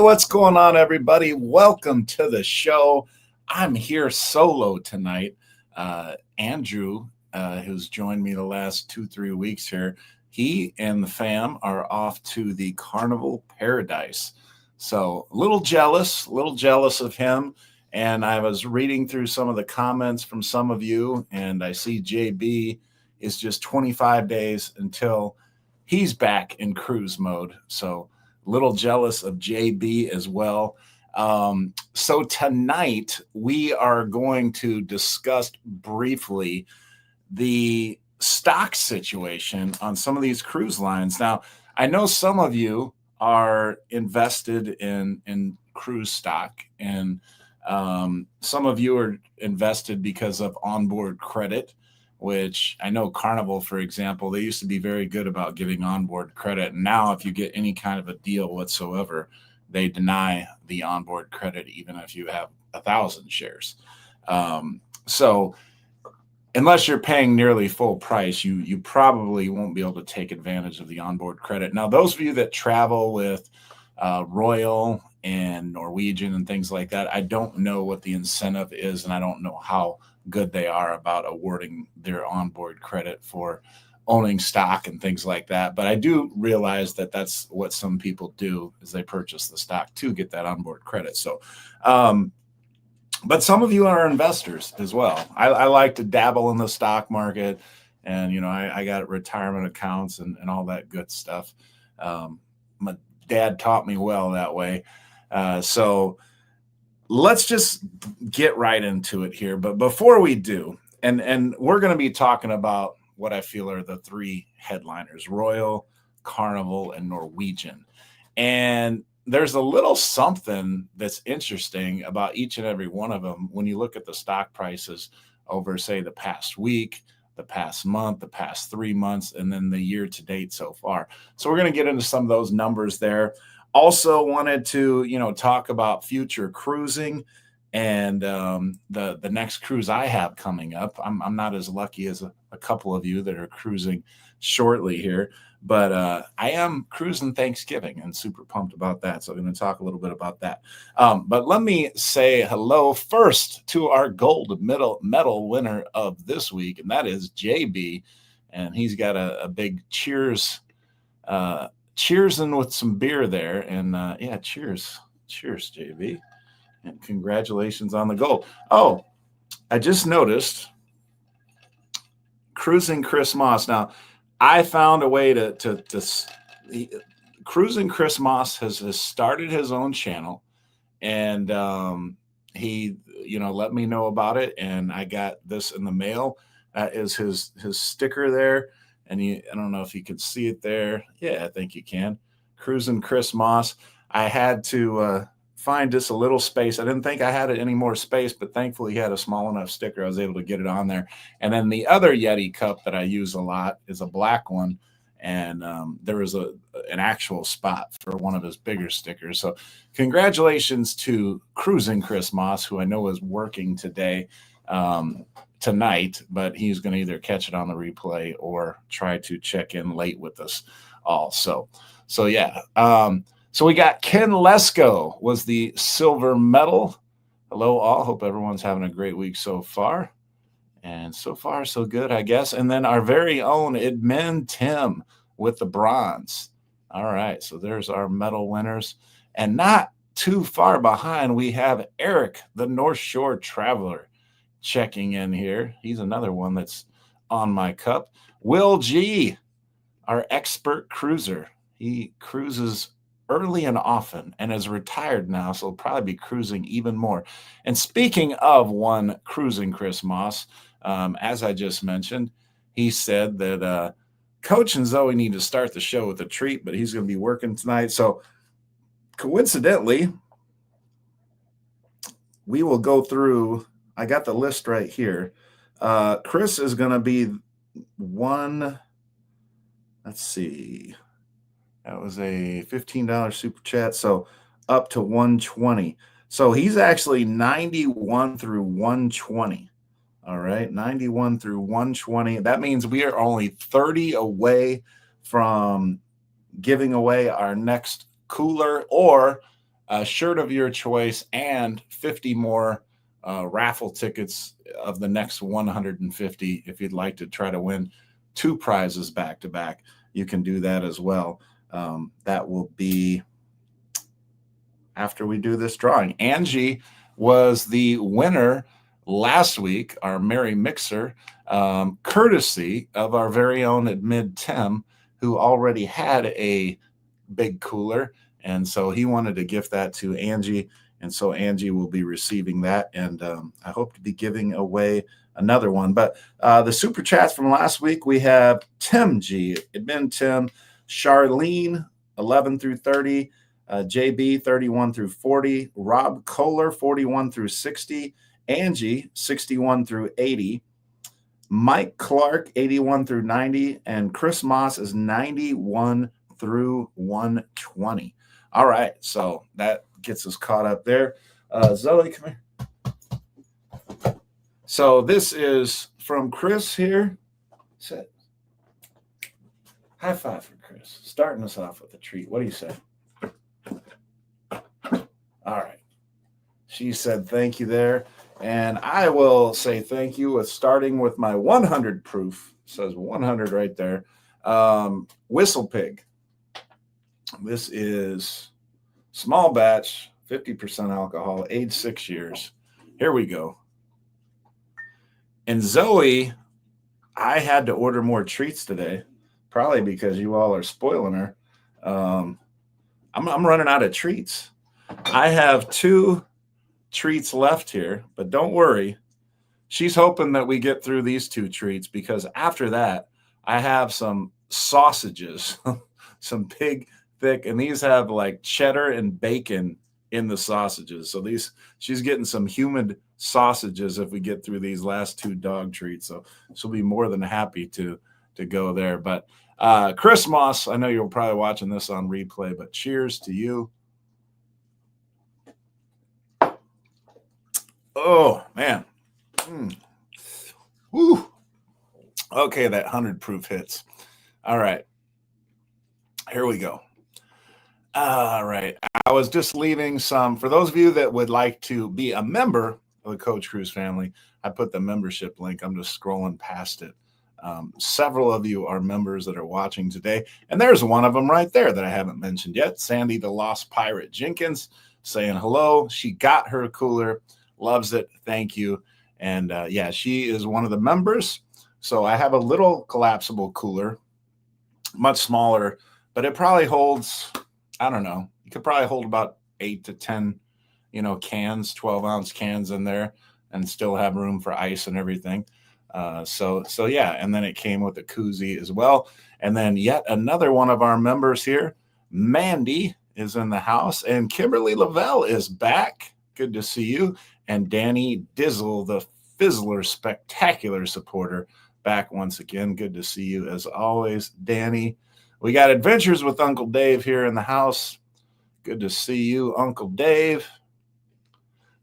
what's going on, everybody? Welcome to the show. I'm here solo tonight. Andrew, who's joined me the last 2-3 weeks here, he and the fam are off to the Carnival Paradise. So a little jealous of him. And I was reading through some of the comments from some of you, and I see JB is just 25 days until he's back in cruise mode. So little jealous of JB as well. So tonight we are going to discuss briefly the stock situation on some of these cruise lines. Now, I know some of you are invested in cruise stock, and some of you are invested because of onboard credit, which I know Carnival, for example, they used to be very good about giving onboard credit. And now if you get any kind of a deal whatsoever, they deny the onboard credit, even if you have 1,000 shares. So unless you're paying nearly full price, you probably won't be able to take advantage of the onboard credit. Now, those of you that travel with Royal and Norwegian and things like that, I don't know what the incentive is, and I don't know how good they are about awarding their onboard credit for owning stock and things like that. But I do realize that that's what some people do, is they purchase the stock to get that onboard credit. So, but some of you are investors as well. I like to dabble in the stock market, and I got retirement accounts and all that good stuff. My dad taught me well that way. So let's just get right into it here. But before we do, and we're going to be talking about what I feel are the three headliners: Royal, Carnival, and Norwegian. And there's a little something that's interesting about each and every one of them when you look at the stock prices over, say, the past week, the past month, the past 3 months, and then the year to date so far. So we're going to get into some of those numbers there. Also wanted to, talk about future cruising and the next cruise I have coming up. I'm not as lucky as a couple of you that are cruising shortly here, but I am cruising Thanksgiving and super pumped about that. So I'm going to talk a little bit about that. But let me say hello first to our gold medal winner of this week, and that is JB. And he's got a big cheers in with some beer there. And cheers, JB. And congratulations on the gold. Oh, I just noticed Cruising Chris Moss. Now, I found a way to Cruising Chris Moss has started his own channel, and he let me know about it, and I got this in the mail. That is his sticker there, and I don't know if you can see it there. Yeah, I think you can. Cruising Chris Moss. I had to find just a little space. I didn't think I had any more space, but thankfully he had a small enough sticker. I was able to get it on there. And then the other Yeti cup that I use a lot is a black one. And there was an actual spot for one of his bigger stickers. So congratulations to Cruising Chris Moss, who I know is working tonight, but he's going to either catch it on the replay or try to check in late with us all. So yeah. So we got Ken Lesko was the silver medal. Hello, all. Hope everyone's having a great week so far. And so far, so good, I guess. And then our very own Edmund Tim with the bronze. All right, so there's our medal winners. And not too far behind, we have Eric, the North Shore Traveler, checking in here. He's another one that's on my cup. Will G, our expert cruiser. He cruises early and often and is retired now, so he'll probably be cruising even more. And speaking of one Cruising Chris Moss, as I just mentioned, he said that Coach and Zoe need to start the show with a treat, but he's going to be working tonight. So coincidentally, we will go through. I got the list right here. Chris is going to be one. Let's see. That was a $15 super chat, so up to 120. So he's actually 91 through 120. All right, 91 through 120. That means we are only 30 away from giving away our next cooler or a shirt of your choice, and 50 more raffle tickets of the next 150. If you'd like to try to win 2 prizes back to back, you can do that as well. That will be after we do this drawing. Angie was the winner last week, our Merry Mixer, courtesy of our very own Admid Tim, who already had a big cooler. And so he wanted to gift that to Angie. And so Angie will be receiving that. And I hope to be giving away another one. But the super chats from last week, we have Tim G, Admin Tim, Charlene, 11 through 30, JB, 31 through 40, Rob Kohler, 41 through 60, Angie, 61 through 80, Mike Clark, 81 through 90, and Chris Moss is 91 through 120. All right, so that gets us caught up there. Zoe, come here. So this is from Chris here. Sit. High five for Chris. Starting us off with a treat. What do you say? All right. She said thank you there. And I will say thank you with starting with my 100 proof. It says 100 right there. Whistle Pig. This is small batch, 50% alcohol, age 6 years. Here we go. And Zoe, I had to order more treats today, probably because you all are spoiling her. I'm running out of treats. I have 2 treats left here, but don't worry. She's hoping that we get through these 2 treats because after that, I have some sausages, some big, thick, and these have like cheddar and bacon in the sausages. So she's getting some humid sausages if we get through these last 2 dog treats. So she'll be more than happy to go there. But Chris Moss, I know you're probably watching this on replay, but cheers to you. Oh, man. Woo. Okay, that 100 proof hits. All right. Here we go. All right. I was just leaving some, for those of you that would like to be a member of the Coach Cruz family, I put the membership link. I'm just scrolling past it. Several of you are members that are watching today, and there's one of them right there that I haven't mentioned yet. Sandy the Lost Pirate Jenkins saying hello. She got her cooler. Loves it. Thank you. And yeah, she is one of the members. So I have a little collapsible cooler, much smaller, but it probably holds, I don't know, you could probably hold about 8 to 10, cans, 12-ounce cans in there and still have room for ice and everything. So yeah, and then it came with a koozie as well. And then yet another one of our members here, Mandy, is in the house, and Kimberly Lavelle is back. Good to see you. And Danny Dizzle, the Fizzler spectacular supporter, back once again. Good to see you as always, Danny. We got Adventures with Uncle Dave here in the house. Good to see you, Uncle Dave.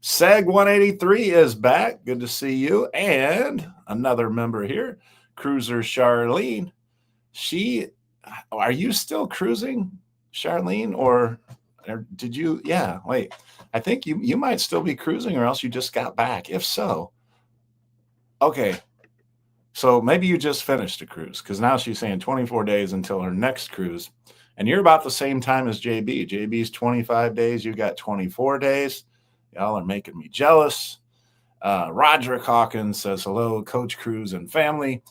Seg 183 is back. Good to see you. And another member here, Cruiser Charlene. Are you still cruising, Charlene, or did you? Yeah, wait. I think you might still be cruising, or else you just got back. If so, okay. So maybe you just finished a cruise, because now she's saying 24 days until her next cruise. And you're about the same time as JB. JB's 25 days. You got 24 days. Y'all are making me jealous. Roderick Hawkins says, hello, Coach Cruz and family.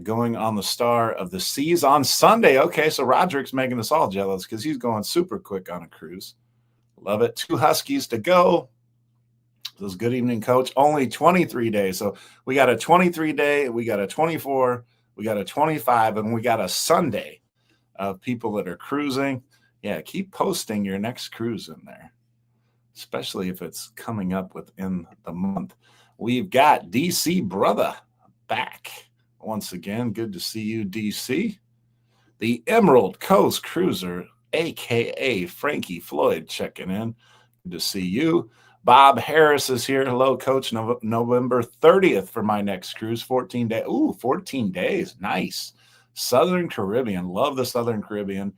Going on the Star of the Seas on Sunday. Okay, so Roderick's making us all jealous because he's going super quick on a cruise. Love it. 2 Huskies to go. Says, good evening, Coach. Only 23 days. So we got a 23-day, we got a 24, we got a 25, and we got a Sunday of people that are cruising. Yeah, keep posting your next cruise in there, especially if it's coming up within the month. We've got DC Brother back once again. Good to see you, DC. The Emerald Coast Cruiser, a.k.a. Frankie Floyd, checking in. Good to see you. Bob Harris is here. Hello, Coach. November 30th for my next cruise. 14 days. Ooh, 14 days. Nice. Southern Caribbean. Love the Southern Caribbean.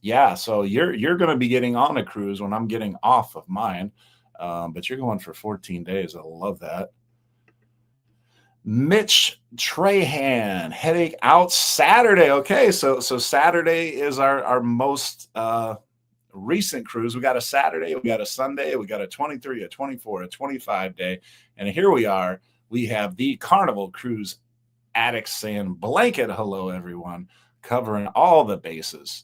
Yeah, so you're going to be getting on a cruise when I'm getting off of mine, but you're going for 14 days. I love that. Mitch Trahan, headache out Saturday. Okay, so Saturday is our most recent cruise. We got a Saturday, we got a Sunday, we got a 23, a 24, a 25 day, and here we are. We have the Carnival Cruise Addicts saying blanket hello, everyone, covering all the bases.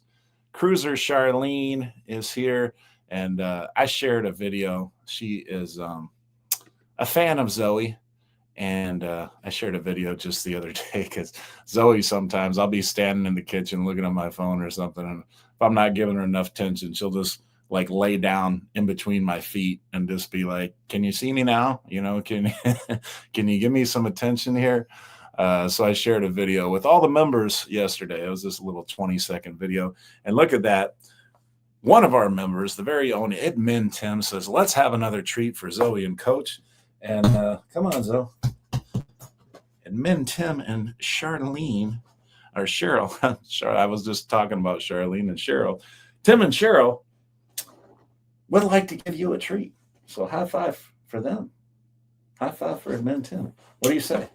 Cruiser Charlene is here, and I shared a video. She is a fan of Zoe, and I shared a video just the other day because Zoe, sometimes I'll be standing in the kitchen looking at my phone or something, and if I'm not giving her enough attention, she'll just like lay down in between my feet and just be like, "Can you see me now? You know, can can you give me some attention here?" So I shared a video with all the members yesterday. It was this little 20-second video, and look at that. One of our members, the very own Admin Tim, says, "Let's have another treat for Zoe and Coach." And come on, Zoe. Admin Tim and Charlene, or Cheryl. I was just talking about Charlene and Cheryl. Tim and Cheryl would like to give you a treat. So high five for them. High five for Admin Tim. What do you say?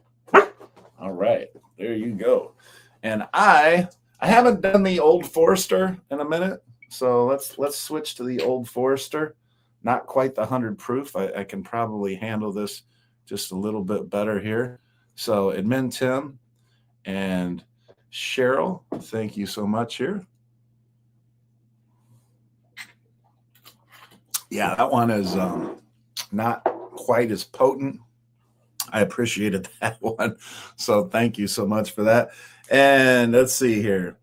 All right, there you go. And I haven't done the Old Forester in a minute, so let's switch to the Old Forester. Not quite the 100 proof. I can probably handle this just a little bit better here. So Admin Tim and Cheryl, thank you so much here. Yeah, that one is not quite as potent. I appreciated that one. So thank you so much for that. And let's see here.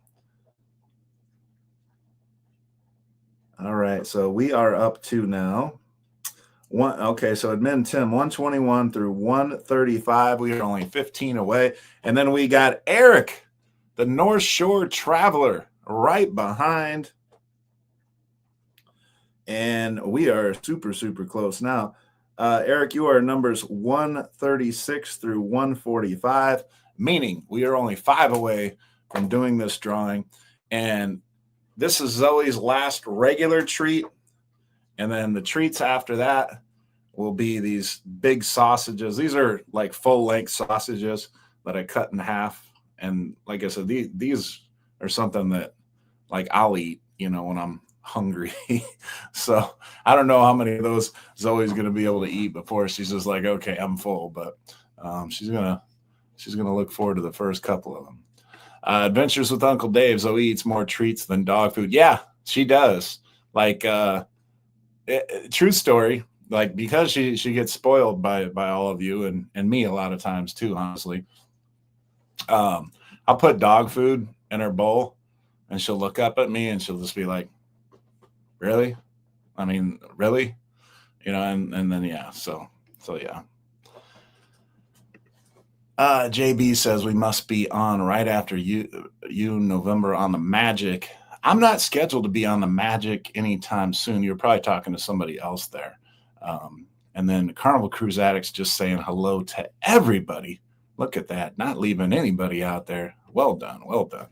All right, so we are up to now. Okay, so Admin Tim, 121 through 135. We are only 15 away. And then we got Eric, the North Shore Traveler, right behind. And we are super, super close now. Eric, you are numbers 136 through 145, meaning we are only 5 away from doing this drawing. And this is Zoe's last regular treat. And then the treats after that will be these big sausages. These are like full-length sausages that I cut in half. And like I said, these are something that like I'll eat, when I'm hungry. So I don't know how many of those Zoe's going to be able to eat before she's just like, okay, I'm full. But she's gonna look forward to the first couple of them. Adventures with Uncle Dave. Zoe eats more treats than dog food. Yeah, she does. Like true story. Like because she gets spoiled by all of you and me a lot of times too. Honestly, I'll put dog food in her bowl, and she'll look up at me and she'll just be like, "Really? I mean, really?" And then yeah. So yeah. JB says we must be on right after you November on the Magic. I'm not scheduled to be on the Magic anytime soon. You're probably talking to somebody else there. And then Carnival Cruise Addicts just saying hello to everybody. Look at that. Not leaving anybody out there. Well done. Well done.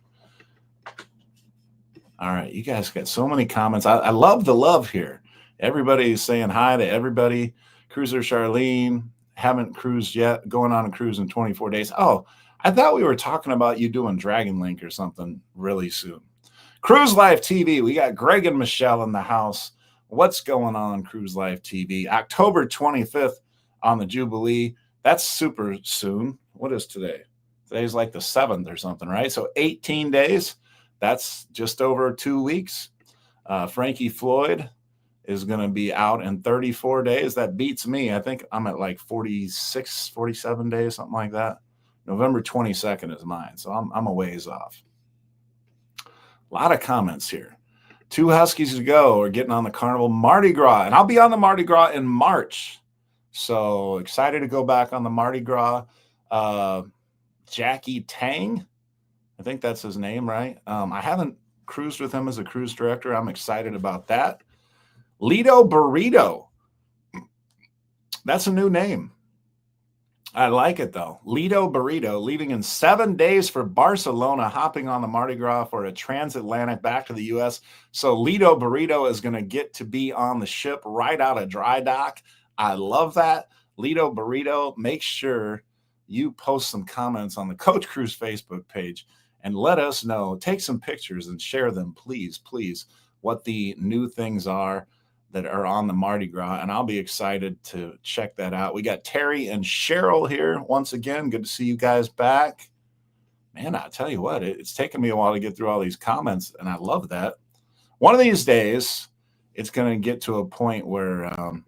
All right. You guys got so many comments. I love the love here. Everybody's saying hi to everybody. Cruiser Charlene, haven't cruised yet. Going on a cruise in 24 days. Oh, I thought we were talking about you doing Dragon Link or something really soon. Cruise Life TV. We got Greg and Michelle in the house. What's going on, Cruise Life TV? October 25th on the Jubilee. That's super soon. What is today? Today's like the 7th or something, right? So 18 days. That's just over 2 weeks. Frankie Floyd is going to be out in 34 days. That beats me. I think I'm at like 46, 47 days, something like that. November 22nd is mine. So I'm a ways off. A lot of comments here. 2 Huskies to go. We're getting on the Carnival Mardi Gras. And I'll be on the Mardi Gras in March. So excited to go back on the Mardi Gras. Jackie Tang, I think that's his name, right? I haven't cruised with him as a cruise director. I'm excited about that. Lido Burrito. That's a new name. I like it though. Lido Burrito leaving in 7 days for Barcelona, hopping on the Mardi Gras for a transatlantic back to the U.S. So Lido Burrito is going to get to be on the ship right out of dry dock. I love that. Lido Burrito, make sure you post some comments on the Coach Cruise Facebook page and let us know. Take some pictures and share them, please, please, what the new things are that are on the Mardi Gras, and I'll be excited to check that out. We got Terry and Cheryl here once again. Good to see you guys back. Man, I tell you what, it's taken me a while to get through all these comments, and I love that. One of these days, it's going to get to a point where,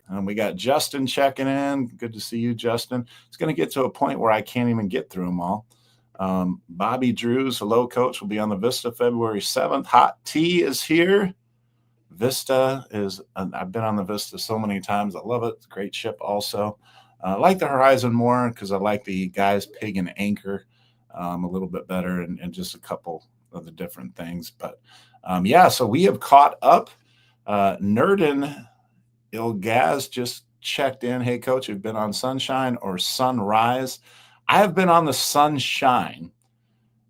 and we got Justin checking in. Good to see you, Justin. It's going to get to a point where I can't even get through them all. Bobby Drews, hello, Coach, will be on the Vista February 7th. Hot Tea is here. Vista is, I've been on the Vista so many times. I love it. It's a great ship also. I like the Horizon more because I like the Guys, Pig, and Anchor a little bit better and just a couple of the different things. But yeah, so we have caught up. Nerdin Ilgaz just checked in. Hey, Coach, you've been on Sunshine or Sunrise? I have been on the Sunshine.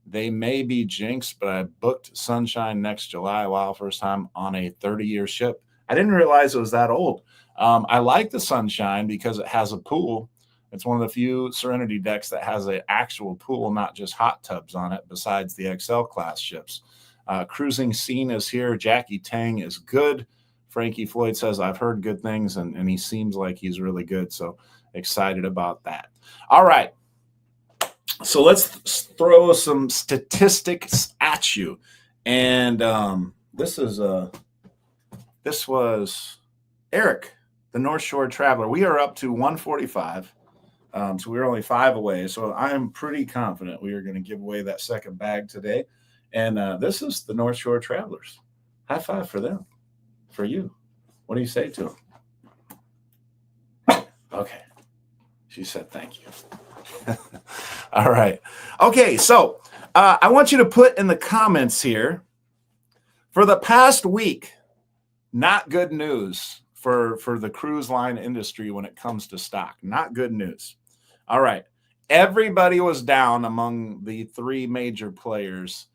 They may be jinxed, but I booked Sunshine next July. Wow, first time on a 30-year ship. I didn't realize it was that old. I like the Sunshine because it has a pool. It's one of the few Serenity decks that has an actual pool, not just hot tubs on it, besides the XL class ships. Cruising Scene is here. Jackie Tang is good. Frankie Floyd says, I've heard good things, and he seems like he's really good. So excited about that. All right. So let's throw some statistics at you. And this was Eric, the North Shore Traveler. We are up to 145. So we're only 5 away. So I am pretty confident we are going to give away that second bag today. And this is the North Shore Travelers. High five for them, for you. What do you say to them? Okay. She said thank you. All right. Okay, so I want you to put in the comments here, for the past week, not good news for the cruise line industry when it comes to stock. Not good news. All right. Everybody was down among the 3 major players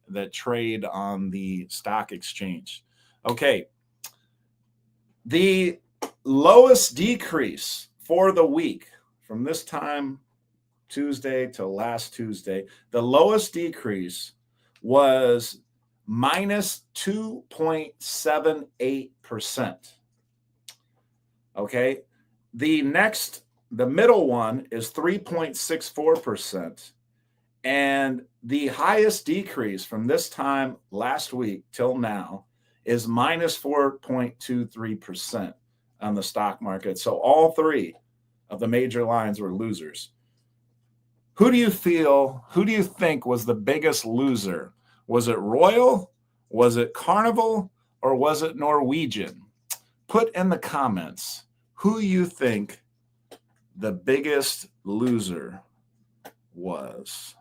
that trade on the stock exchange. Okay. The lowest decrease for the week from this time Tuesday to last Tuesday, the lowest decrease was minus 2.78%. Okay. The middle one is 3.64%. And the highest decrease from this time last week till now is minus 4.23% on the stock market. So all 3 of the major lines were losers. Who do you think was the biggest loser? Was it Royal? Was it Carnival? Or was it Norwegian? Put in the comments who you think the biggest loser was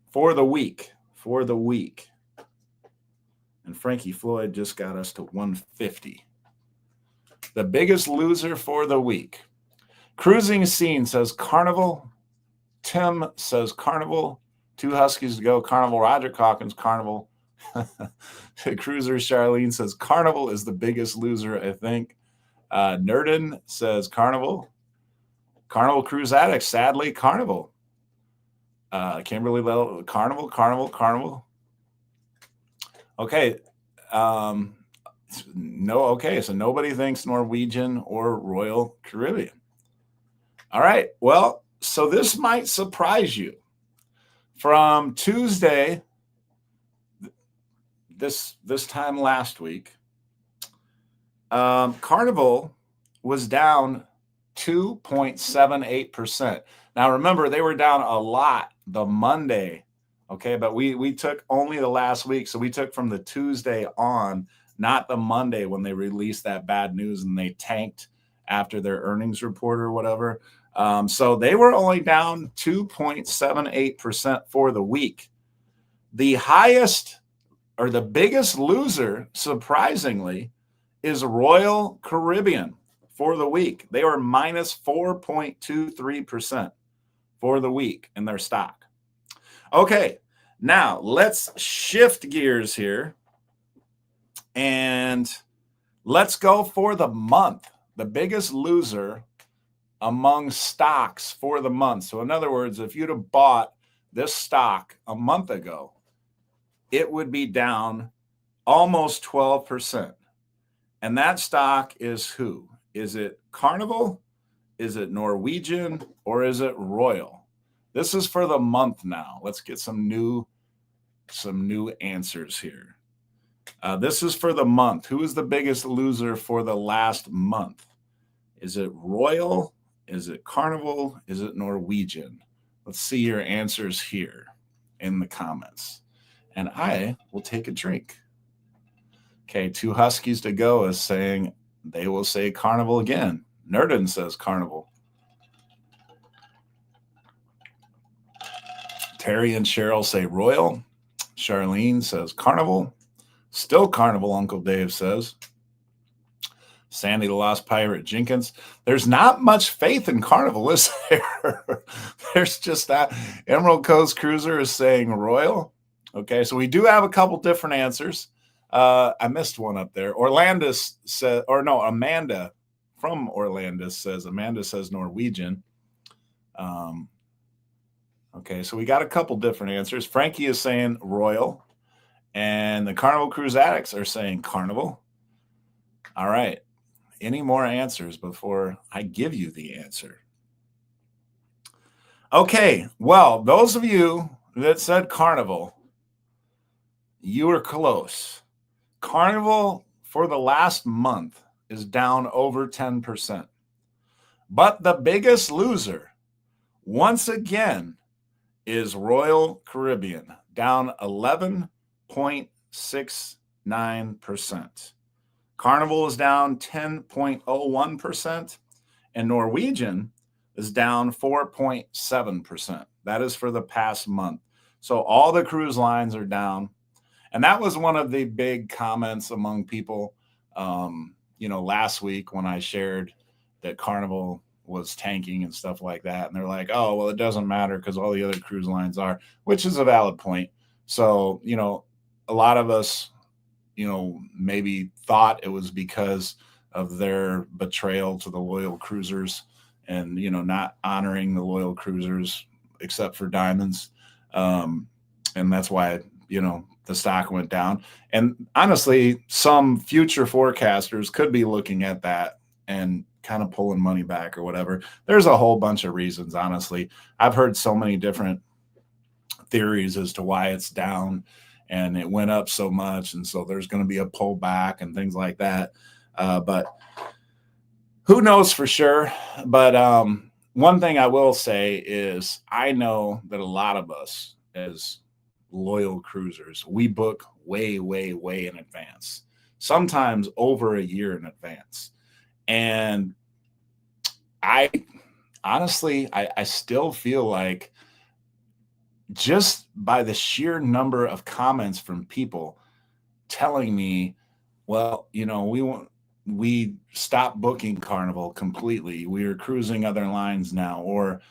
for the week. And Frankie Floyd just got us to 150. The biggest loser for the week. Cruising Scene says Carnival. Tim says Carnival. 2 Huskies to go. Carnival. Roger Calkins, Carnival. Cruiser Charlene says Carnival is the biggest loser, I think. Nerdin says Carnival. Carnival Cruise Addict, sadly, Carnival. Kimberly Lell, Carnival. Okay. So nobody thinks Norwegian or Royal Caribbean. All right. Well, so this might surprise you. From Tuesday, this time last week, Carnival was down 2.78%. Now, remember, they were down a lot the Monday, okay? But we took only the last week. So we took from the Tuesday on, not the Monday when they released that bad news and they tanked after their earnings report or whatever. So they were only down 2.78% for the week. The highest or the biggest loser, surprisingly, is Royal Caribbean, for the week. They were minus 4.23% for the week in their stock. Okay, now let's shift gears here and let's go for the month. The biggest loser among stocks for the month. So in other words, if you'd have bought this stock a month ago, it would be down almost 12%. And that stock is who? Is it Carnival? Is it Norwegian? Or is it Royal? This is for the month now. Let's get some new answers here. This is for the month. Who is the biggest loser for the last month? Is it Royal? Is it Carnival? Is it Norwegian? Let's see your answers here in the comments. And I will take a drink. Okay, 2 Huskies to go is saying they will say Carnival again. Nerdin says Carnival. Terry and Cheryl say Royal. Charlene says Carnival. Still Carnival, Uncle Dave says. Sandy the Lost Pirate Jenkins. There's not much faith in Carnival, is there? There's just that. Emerald Coast Cruiser is saying Royal. Okay, so we do have a couple different answers. I missed one up there. Orlandis said, or no, Amanda from Orlandis says, Amanda says Norwegian. Okay, so we got a couple different answers. Frankie is saying Royal, and the Carnival Cruise Addicts are saying Carnival. All right. Any more answers before I give you the answer? Okay, well, those of you that said Carnival, you were close. Carnival for the last month is down over 10%. But the biggest loser, once again, is Royal Caribbean, down 11.69%. Carnival is down 10.01%, and Norwegian is down 4.7%. That is for the past month. So all the cruise lines are down. And that was one of the big comments among people, last week when I shared that Carnival was tanking and stuff like that. And they're like, oh, well, it doesn't matter because all the other cruise lines are, which is a valid point. So, a lot of us, maybe thought it was because of their betrayal to the loyal cruisers and, not honoring the loyal cruisers except for diamonds. And that's why, the stock went down. And honestly, some future forecasters could be looking at that and kind of pulling money back or whatever. There's a whole bunch of reasons, honestly. I've heard so many different theories as to why it's down and it went up so much. And so there's going to be a pullback and things like that. But who knows for sure? But one thing I will say is I know that a lot of us as loyal cruisers, we book way, way, way in advance, sometimes over a year in advance. And I honestly still feel like just by the sheer number of comments from people telling me, well, we stopped booking Carnival completely. We are cruising other lines now, or,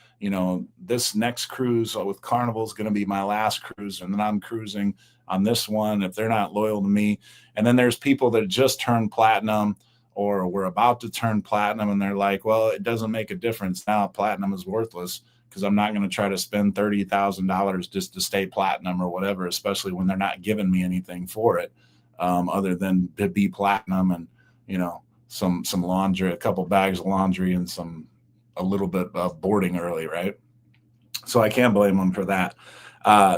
this next cruise with Carnival is going to be my last cruise. And then I'm cruising on this one if they're not loyal to me. And then there's people that just turned platinum or we're about to turn platinum. And they're like, well, it doesn't make a difference now. Platinum is worthless because I'm not going to try to spend $30,000 just to stay platinum or whatever, especially when they're not giving me anything for it other than to be platinum and, some laundry, a couple bags of laundry and a little bit of boarding early, right? So I can't blame them for that.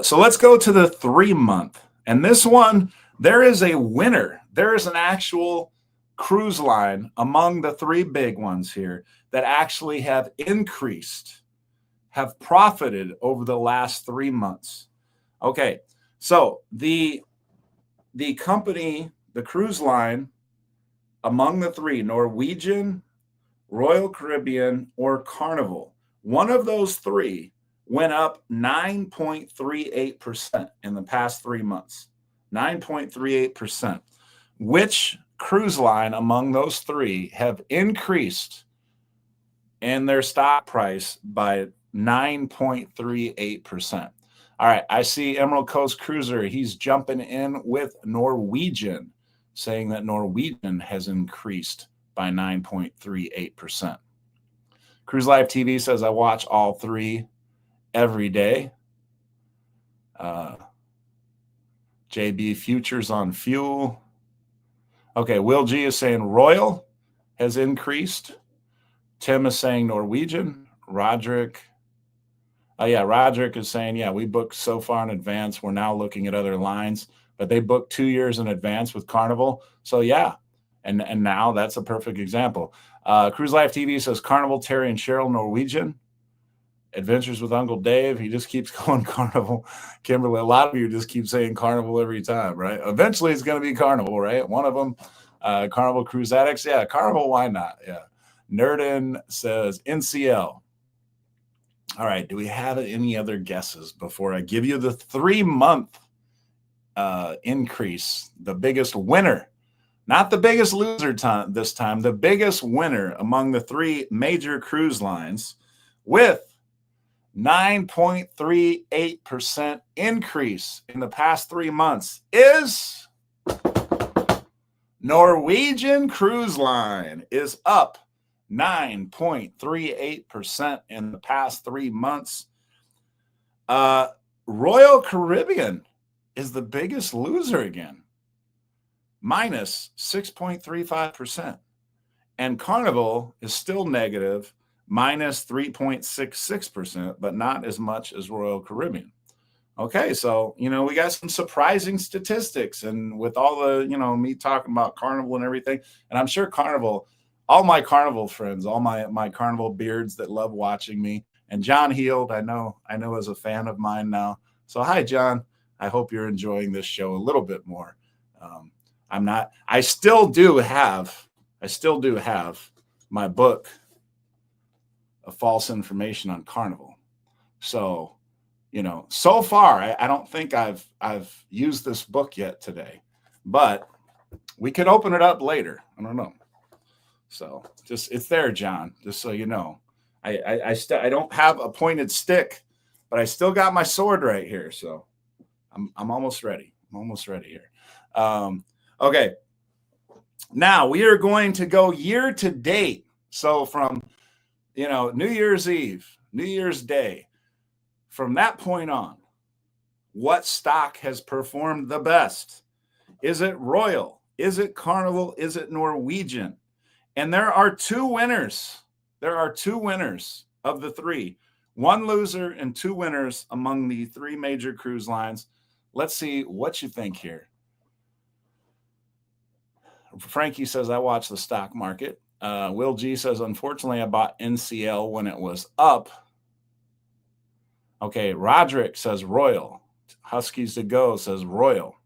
So let's go to the 3-month. And this one, there is a winner. There is an actual cruise line among the 3 big ones here that actually have increased, have profited over the last 3 months. Okay, so the company, the cruise line, among the 3, Norwegian, Royal Caribbean, or Carnival, one of those 3 went up 9.38% in the past 3 months. 9.38%. Which cruise line among those three have increased in their stock price by 9.38%. All right, I see Emerald Coast Cruiser. He's jumping in with Norwegian, saying that Norwegian has increased by 9.38%. Cruise Life TV says, I watch all three every day. JB Futures on fuel. Okay, Will G is saying Royal has increased. Tim is saying Norwegian. Roderick. Roderick is saying, we booked so far in advance. We're now looking at other lines, but they booked 2 years in advance with Carnival. So and now that's a perfect example. Cruise Life TV says Carnival, Terry and Cheryl, Norwegian. Adventures with Uncle Dave. He just keeps going Carnival. Kimberly, a lot of you just keep saying Carnival every time, right? Eventually it's going to be Carnival, right? One of them, Carnival Cruise Addicts. Yeah, Carnival, why not? Yeah. Nerdin says NCL. All right, do we have any other guesses before I give you the 3-month increase? The biggest winner, not the biggest loser this time, the biggest winner among the three major cruise lines with 9.38% increase in the past 3 months is Norwegian Cruise Line is up 9.38% in the past 3 months. Royal Caribbean is the biggest loser again, minus 6.35%. And Carnival is still negative, minus 3.66%, but not as much as Royal Caribbean. Okay, so, we got some surprising statistics, and with all the, me talking about Carnival and everything, and I'm sure Carnival, all my Carnival friends, all my Carnival beards that love watching me, and John Heald, I know is a fan of mine now. So hi, John. I hope you're enjoying this show a little bit more. I still do have my book of false information on Carnival. So, so far, I don't think I've used this book yet today, but we could open it up later. I don't know. So it's there, John, just so you know. I don't have a pointed stick, but I still got my sword right here. So I'm almost ready. I'm almost ready here. Okay. Now we are going to go year to date. So from, New Year's Eve, New Year's Day, from that point on, what stock has performed the best? Is it Royal? Is it Carnival? Is it Norwegian? And there are two winners. There are two winners of the three. One loser and two winners among the three major cruise lines. Let's see what you think here. Frankie says, I watch the stock market. Will G says, unfortunately, I bought NCL when it was up. Okay, Roderick says Royal. Huskies to Go says Royal.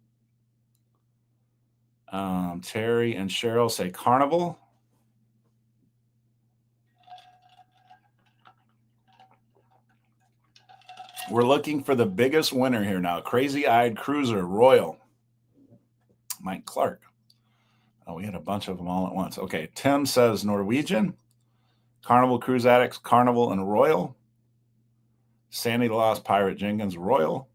Terry and Cheryl say Carnival. We're looking for the biggest winner here now. Crazy-eyed cruiser, Royal. Mike Clark. Oh, we had a bunch of them all at once. Okay, Tim says Norwegian. Carnival Cruise Addicts, Carnival and Royal. Sandy the Lost Pirate Jenkins, Royal.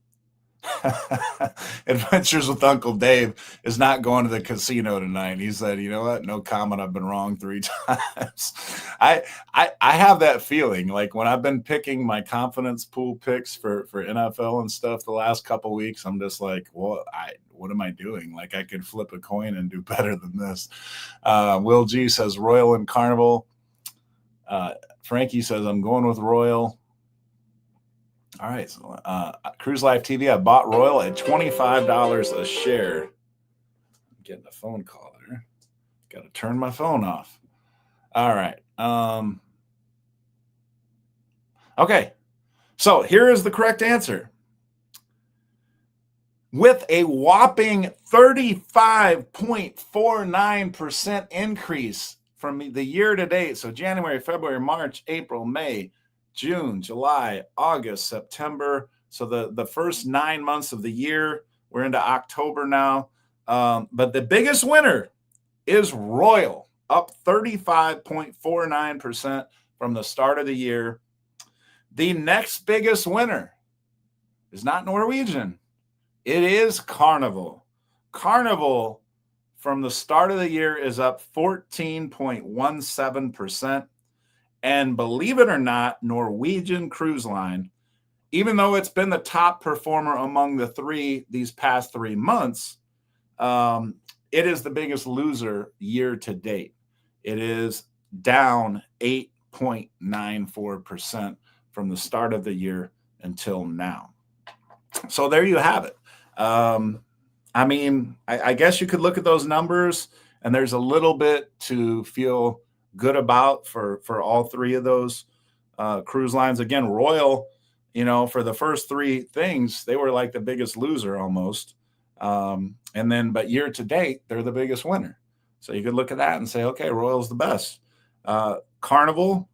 Adventures with Uncle Dave is not going to the casino tonight. He said, you know what? No comment. I've been wrong 3 times. I have that feeling like when I've been picking my confidence pool picks for NFL and stuff the last couple weeks, I'm just like, well, what am I doing? Like I could flip a coin and do better than this. Will G says Royal and Carnival. Frankie says I'm going with Royal. All right, so Cruise Life TV, I bought Royal at $25 a share. I'm getting a phone call there. Got to turn my phone off. All right. Okay, so here is the correct answer. With a whopping 35.49% increase from the year to date, so January, February, March, April, May, June, July, August, September. So the first 9 months of the year, we're into October now. But the biggest winner is Royal, up 35.49% from the start of the year. The next biggest winner is not Norwegian. It is Carnival. Carnival from the start of the year is up 14.17%. And believe it or not, Norwegian Cruise Line, even though it's been the top performer among the three these past 3 months, it is the biggest loser year to date. It is down 8.94% from the start of the year until now. So there you have it. I mean, I guess you could look at those numbers, and there's a little bit to feel good about for all three of those cruise lines. Again, Royal, for the first three things, they were like the biggest loser almost. But year to date, they're the biggest winner. So you could look at that and say, okay, Royal's the best. Carnival,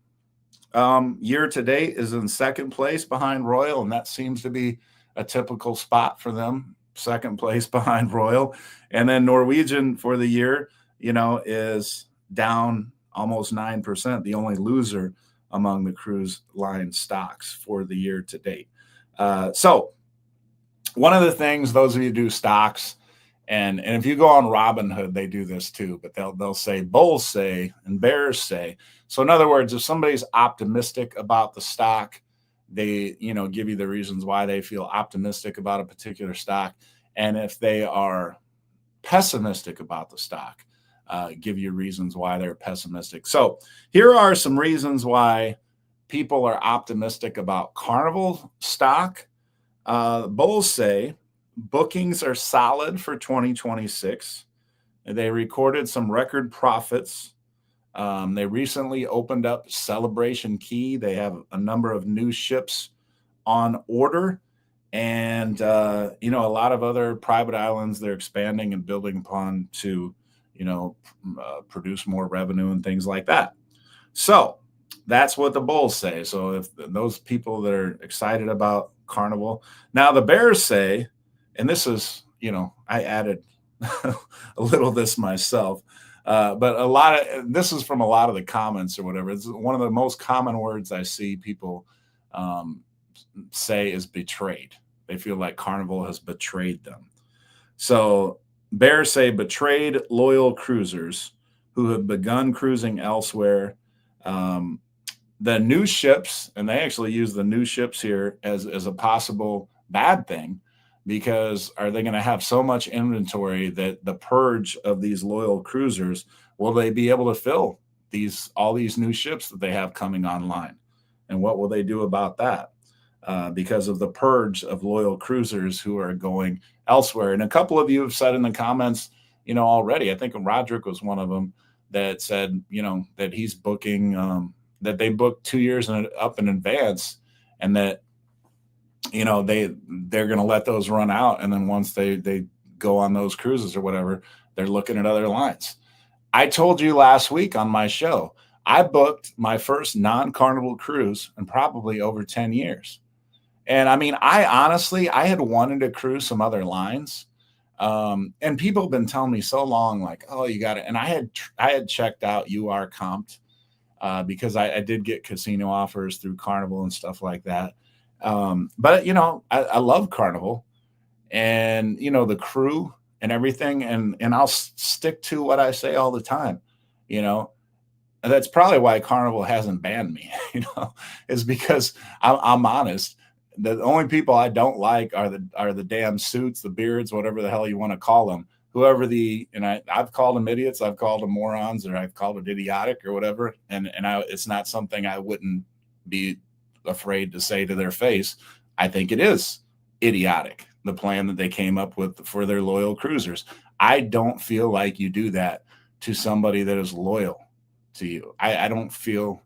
year to date, is in second place behind Royal, and that seems to be a typical spot for them, second place behind Royal. And then Norwegian for the year, is down almost 9%, the only loser among the cruise line stocks for the year to date. So one of the things, those of you who do stocks, and if you go on Robinhood, they do this too, but they'll say bulls say and bears say. So in other words, if somebody's optimistic about the stock, they give you the reasons why they feel optimistic about a particular stock. And if they are pessimistic about the stock, give you reasons why they're pessimistic. So here are some reasons why people are optimistic about Carnival stock. Bulls say bookings are solid for 2026. They recorded some record profits. They recently opened up Celebration Key. They have a number of new ships on order, and a lot of other private islands they're expanding and building upon to produce more revenue and things like that. So that's what the bulls say. So if those people that are excited about Carnival, now the bears say, and this is, I added a little of this myself, but this is from a lot of the comments or whatever. It's one of the most common words I see people say is betrayed. They feel like Carnival has betrayed them. So bears say betrayed loyal cruisers who have begun cruising elsewhere. The new ships, and they actually use the new ships here as a possible bad thing, because are they going to have so much inventory that the purge of these loyal cruisers, will they be able to fill all these new ships that they have coming online? And what will they do about that? Because of the purge of loyal cruisers who are going elsewhere. And a couple of you have said in the comments, already, I think Roderick was one of them that said, that he's booking, that they booked 2 years up in advance, and that, they're going to let those run out. And then once they go on those cruises or whatever, they're looking at other lines. I told you last week on my show, I booked my first non-Carnival cruise in probably over 10 years. And I mean, I had wanted to cruise some other lines. And people have been telling me so long, like, oh, you got it. And I had checked out UR Comped because I did get casino offers through Carnival and stuff like that. But I love Carnival, and the crew and everything, and I'll stick to what I say all the time. And that's probably why Carnival hasn't banned me. Is because I'm honest. The only people I don't like are the damn suits, the beards, whatever the hell you want to call them. Whoever I've called them idiots, I've called them morons, or I've called it idiotic or whatever. And it's not something I wouldn't be afraid to say to their face. I think it is idiotic, the plan that they came up with for their loyal cruisers. I don't feel like you do that to somebody that is loyal to you. I don't feel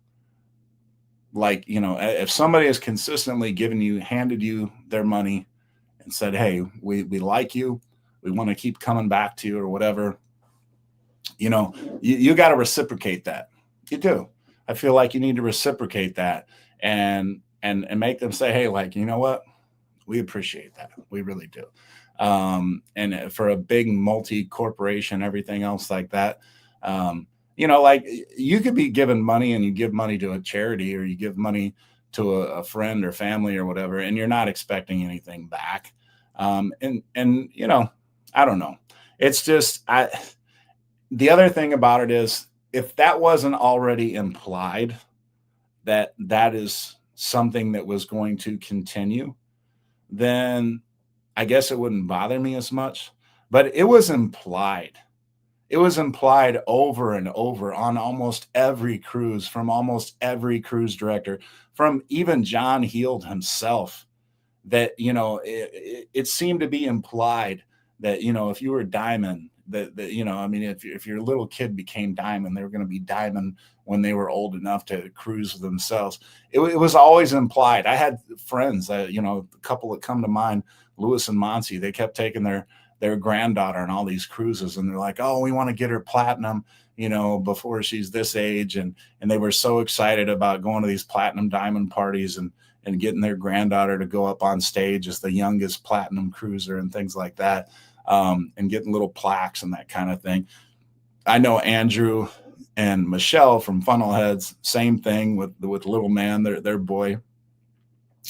like, if somebody has consistently handed you their money and said, hey, we like you, we want to keep coming back to you or whatever, you got to reciprocate that. You do. I feel like you need to reciprocate that and make them say, hey, like, you know what? We appreciate that. We really do. And for a big multi-corporation, everything else like that, Like you could be given money and you give money to a charity or you give money to a friend or family or whatever, and you're not expecting anything back. And I don't know. It's just the other thing about it is if that wasn't already implied that that is something that was going to continue, then I guess it wouldn't bother me as much. But it was implied. It was implied over and over on almost every cruise, from almost every cruise director, from even John Heald himself, that it seemed to be implied that if you were diamond, that I mean, if your little kid became diamond, they were going to be diamond when they were old enough to cruise themselves. It was always implied. I had friends that a couple that come to mind, Lewis and Monty. They kept taking their granddaughter on all these cruises, and they're like, oh, we want to get her platinum before she's this age, and they were so excited about going to these platinum diamond parties and getting their granddaughter to go up on stage as the youngest platinum cruiser and things like that, and getting little plaques and that kind of thing. I know Andrew and Michelle from Funnelheads, same thing with little man, their boy,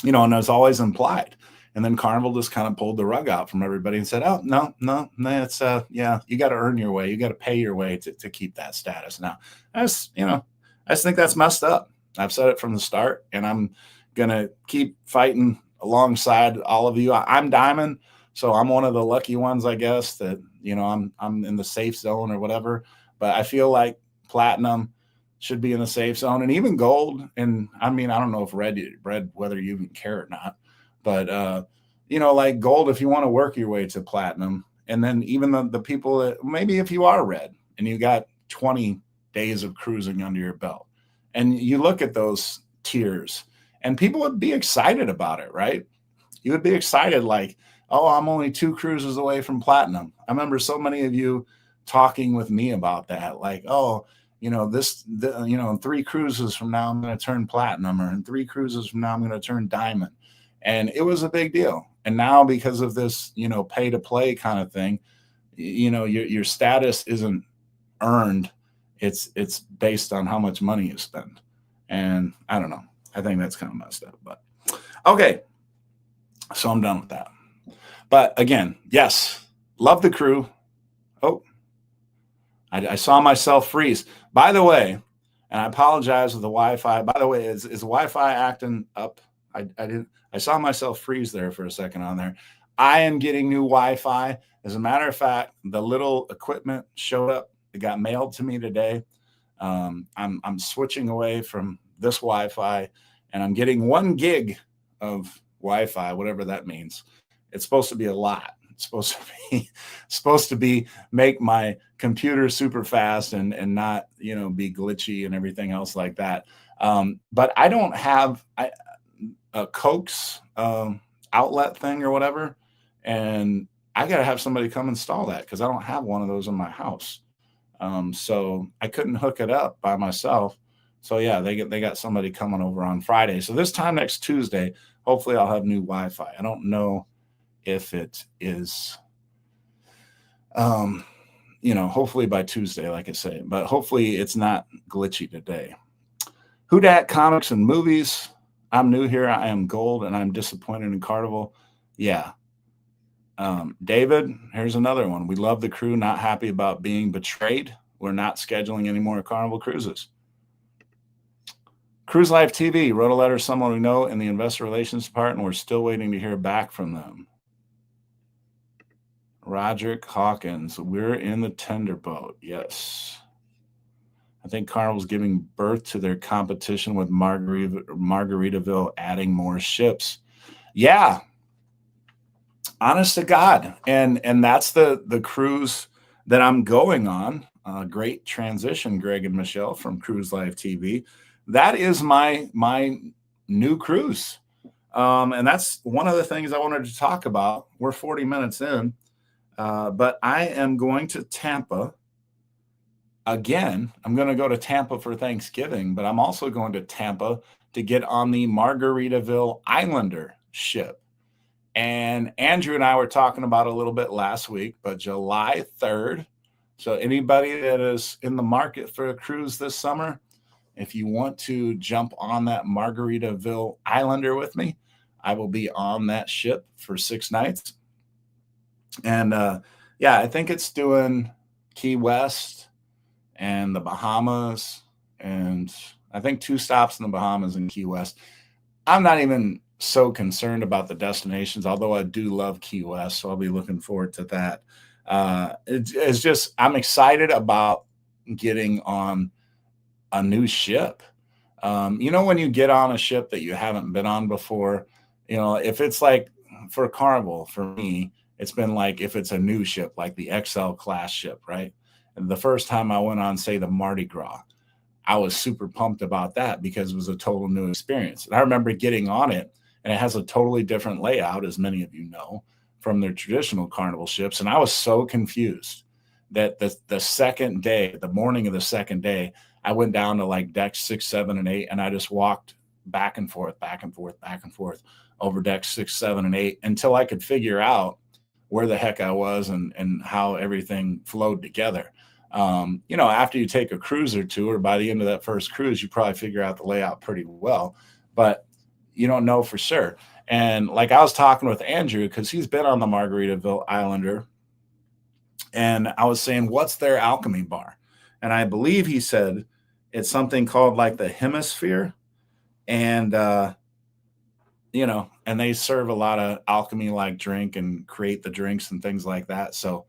and it was always implied. And then Carnival just kind of pulled the rug out from everybody and said, oh, no, it's, yeah, you got to earn your way. You got to pay your way to keep that status. Now, I just think that's messed up. I've said it from the start, and I'm going to keep fighting alongside all of you. I'm diamond, so I'm one of the lucky ones, I guess, that, I'm in the safe zone or whatever. But I feel like platinum should be in the safe zone, and even gold. And I mean, I don't know if red, whether you even care or not. But, like gold, if you want to work your way to platinum, and then even the people that maybe if you are red and you got 20 days of cruising under your belt, and you look at those tiers, and people would be excited about it, right? You would be excited like, oh, I'm only 2 cruises away from platinum. I remember so many of you talking with me about that, like, oh, in 3 cruises from now, I'm going to turn platinum, or in 3 cruises from now, I'm going to turn diamond. And it was a big deal. And now, because of this, pay to play kind of thing, your status isn't earned. It's based on how much money you spend. And I don't know. I think that's kind of messed up. But okay. So I'm done with that. But again, yes, love the crew. Oh, I saw myself freeze. By the way, and I apologize with the Wi-Fi. By the way, is Wi-Fi acting up? I saw myself freeze there for a second on there. I am getting new Wi-Fi. As a matter of fact, the little equipment showed up. It got mailed to me today. I'm switching away from this Wi-Fi, and I'm getting 1 gig of Wi-Fi, whatever that means. It's supposed to be a lot. It's supposed to be make my computer super fast and not be glitchy and everything else like that. But I don't have a coax outlet thing or whatever, and I got to have somebody come install that because I don't have one of those in my house. So I couldn't hook it up by myself. So yeah, they got somebody coming over on Friday. So this time next Tuesday, hopefully I'll have new Wi-Fi. I don't know if it is, hopefully by Tuesday, like I say, but hopefully it's not glitchy today. Who Dat Comics and Movies. I'm new here. I am gold, and I'm disappointed in Carnival. Yeah. David, here's another one. We love the crew, not happy about being betrayed. We're not scheduling any more Carnival cruises. Cruise Life TV wrote a letter to someone we know in the investor relations department. We're still waiting to hear back from them. Roderick Hawkins, we're in the tender boat. Yes. I think Carnival's giving birth to their competition with Margaritaville, adding more ships. Yeah. Honest to God. And that's the cruise that I'm going on. Great transition, Greg and Michelle from Cruise Life TV. That is my new cruise. And that's one of the things I wanted to talk about. We're 40 minutes in. But I am going to Tampa. Again, I'm going to go to Tampa for Thanksgiving, but I'm also going to Tampa to get on the Margaritaville Islander ship. And Andrew and I were talking about it a little bit last week, but July 3rd So anybody that is in the market for a cruise this summer, if you want to jump on that Margaritaville Islander with me, I will be on that ship for 6 nights. And yeah, I think it's doing Key West and the Bahamas, and I think 2 stops in the Bahamas and Key West. I'm not even so concerned about the destinations, although I do love Key West, so I'll be looking forward to that. It's just I'm excited about getting on a new ship. When you get on a ship that you haven't been on before, if it's like for Carnival, for me, it's been like if it's a new ship, like the XL class ship, right? And the first time I went on, say, the Mardi Gras, I was super pumped about that because it was a total new experience. And I remember getting on it, and it has a totally different layout, as many of you know, from their traditional Carnival ships. And I was so confused that the second day, the morning of the second day, I went down to like deck 6, 7, and 8, and I just walked back and forth, back and forth, back and forth over deck 6, 7, and 8 until I could figure out where the heck I was and how everything flowed together. After you take a cruise or two, or by the end of that first cruise, you probably figure out the layout pretty well, but you don't know for sure. And like I was talking with Andrew, because he's been on the Margaritaville Islander, and I was saying, what's their alchemy bar? And I believe he said it's something called like the Hemisphere. And, and they serve a lot of alchemy like drink and create the drinks and things like that. So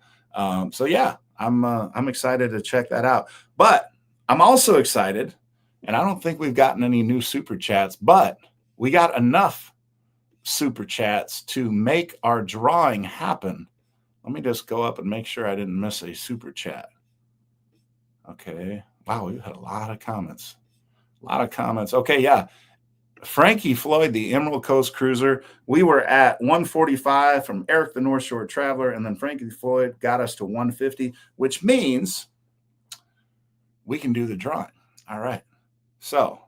yeah, I'm excited to check that out. But I'm also excited, and I don't think we've gotten any new super chats, but we got enough super chats to make our drawing happen. Let me just go up and make sure I didn't miss a super chat. Okay. Wow, we've had a lot of comments. Okay, yeah. Frankie Floyd, the Emerald Coast Cruiser. We were at 145 from Eric the North Shore Traveler, and then Frankie Floyd got us to 150, which means we can do the drawing. All right. So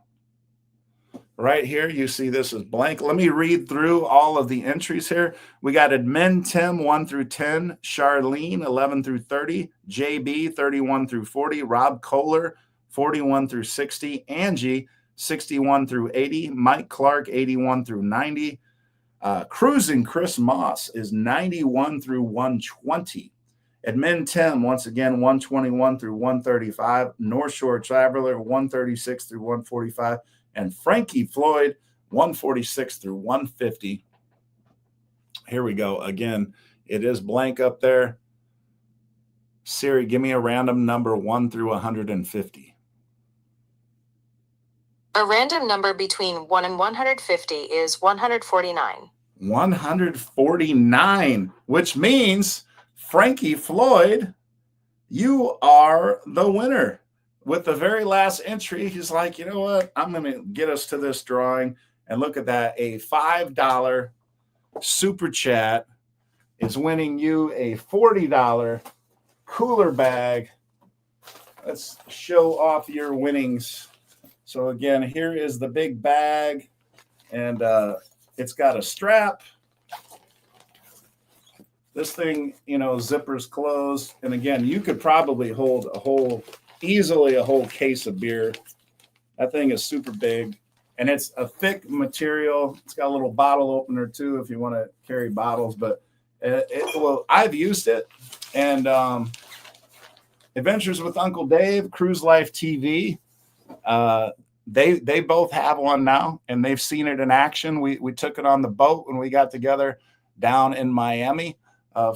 right here, you see this is blank. Let me read through all of the entries here. We got Admin Tim 1 through 10, Charlene 11 through 30, JB 31 through 40, Rob Kohler 41 through 60, Angie 61 through 80, Mike Clark 81 through 90, Cruising Chris Moss is 91 through 120. Admin Tim, once again, 121 through 135, North Shore Traveler 136 through 145, and Frankie Floyd 146 through 150. Here we go. Again, it is blank up there. Siri, give me a random number 1 through 150. A random number between 1 and 150 is 149. 149, which means, Frankie Floyd, you are the winner. With the very last entry, he's like, you know what? I'm going to get us to this drawing. And look at that. A $5 super chat is winning you a $40 cooler bag. Let's show off your winnings. So again, here is the big bag, and it's got a strap. This thing, zipper's closed. And again, you could probably hold easily a whole case of beer. That thing is super big, and it's a thick material. It's got a little bottle opener too if you want to carry bottles, but I've used it. And Adventures with Uncle Dave, Cruise Life TV, they both have one now, and they've seen it in action. We took it on the boat when we got together down in Miami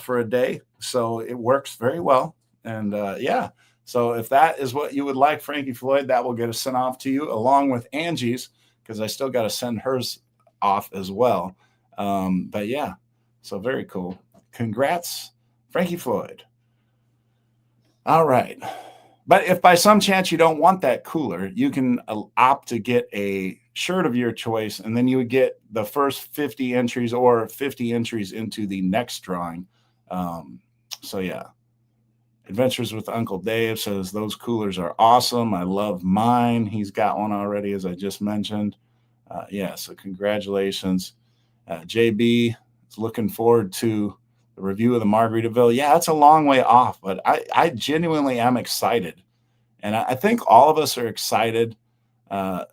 for a day, so it works very well. And yeah, so if that is what you would like, Frankie Floyd, that will get us sent off to you along with Angie's, because I still got to send hers off as well. But yeah, so very cool. Congrats, Frankie Floyd. All right. But if by some chance you don't want that cooler, you can opt to get a shirt of your choice, and then you would get the first 50 entries or 50 entries into the next drawing. So yeah. Adventures with Uncle Dave says those coolers are awesome. I love mine. He's got one already, as I just mentioned. Yeah, so congratulations. JB is looking forward to the review of the Margaritaville. Yeah, it's a long way off, but I genuinely am excited. And I think all of us are excited.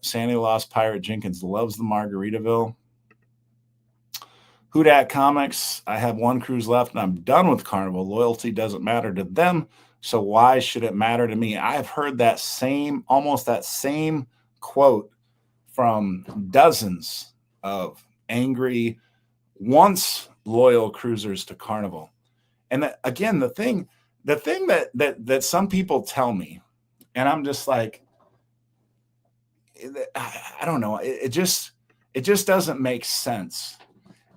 Sandy Lost Pirate Jenkins loves the Margaritaville. Houdat Comics, I have one cruise left and I'm done with Carnival. Loyalty doesn't matter to them, so why should it matter to me? I've heard almost that same quote from dozens of angry, once loyal cruisers to Carnival. And again, the thing that some people tell me, and I'm just like, I don't know, it just doesn't make sense.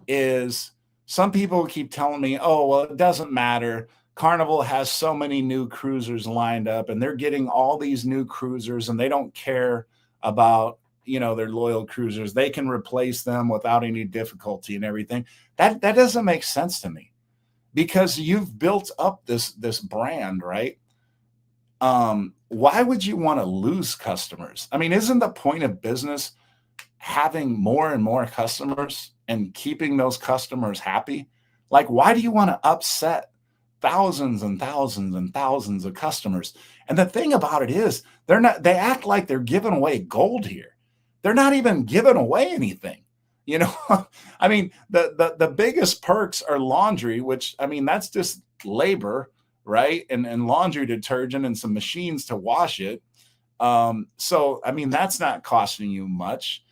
Is some people keep telling me, oh, well, it doesn't matter. Carnival has so many new cruisers lined up and they're getting all these new cruisers and they don't care about, their loyal cruisers. They can replace them without any difficulty and everything. That doesn't make sense to me because you've built up this brand, right? Why would you want to lose customers? I mean, isn't the point of business having more and more customers and keeping those customers happy? Like, why do you want to upset thousands and thousands and thousands of customers? And the thing about it is, they act like they're giving away gold here. They're not even giving away anything. I mean, the biggest perks are laundry, which, I mean, that's just labor, right? And laundry detergent and some machines to wash it. So, I mean, that's not costing you much.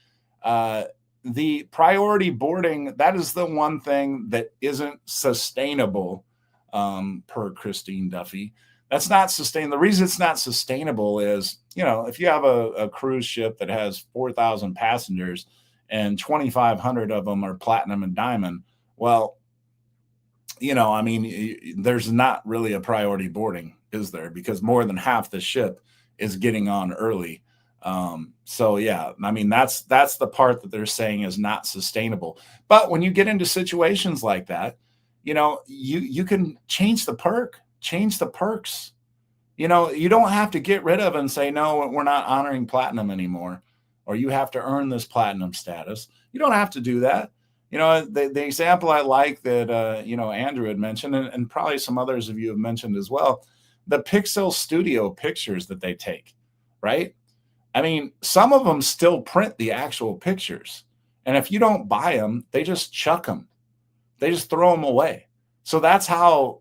The priority boarding, that is the one thing that isn't sustainable, per Christine Duffy. That's not sustainable. The reason it's not sustainable is, if you have a cruise ship that has 4,000 passengers and 2,500 of them are platinum and diamond, well, I mean, there's not really a priority boarding, is there? Because more than half the ship is getting on early. So yeah, I mean, that's the part that they're saying is not sustainable. But when you get into situations like that, you can change the perks. You don't have to get rid of and say, no, we're not honoring platinum anymore, or you have to earn this platinum status. You don't have to do that. The example I like that, Andrew had mentioned, and probably some others of you have mentioned as well, the Pixel Studio pictures that they take, right? I mean, some of them still print the actual pictures. And if you don't buy them, they just chuck them. They just throw them away. So that's how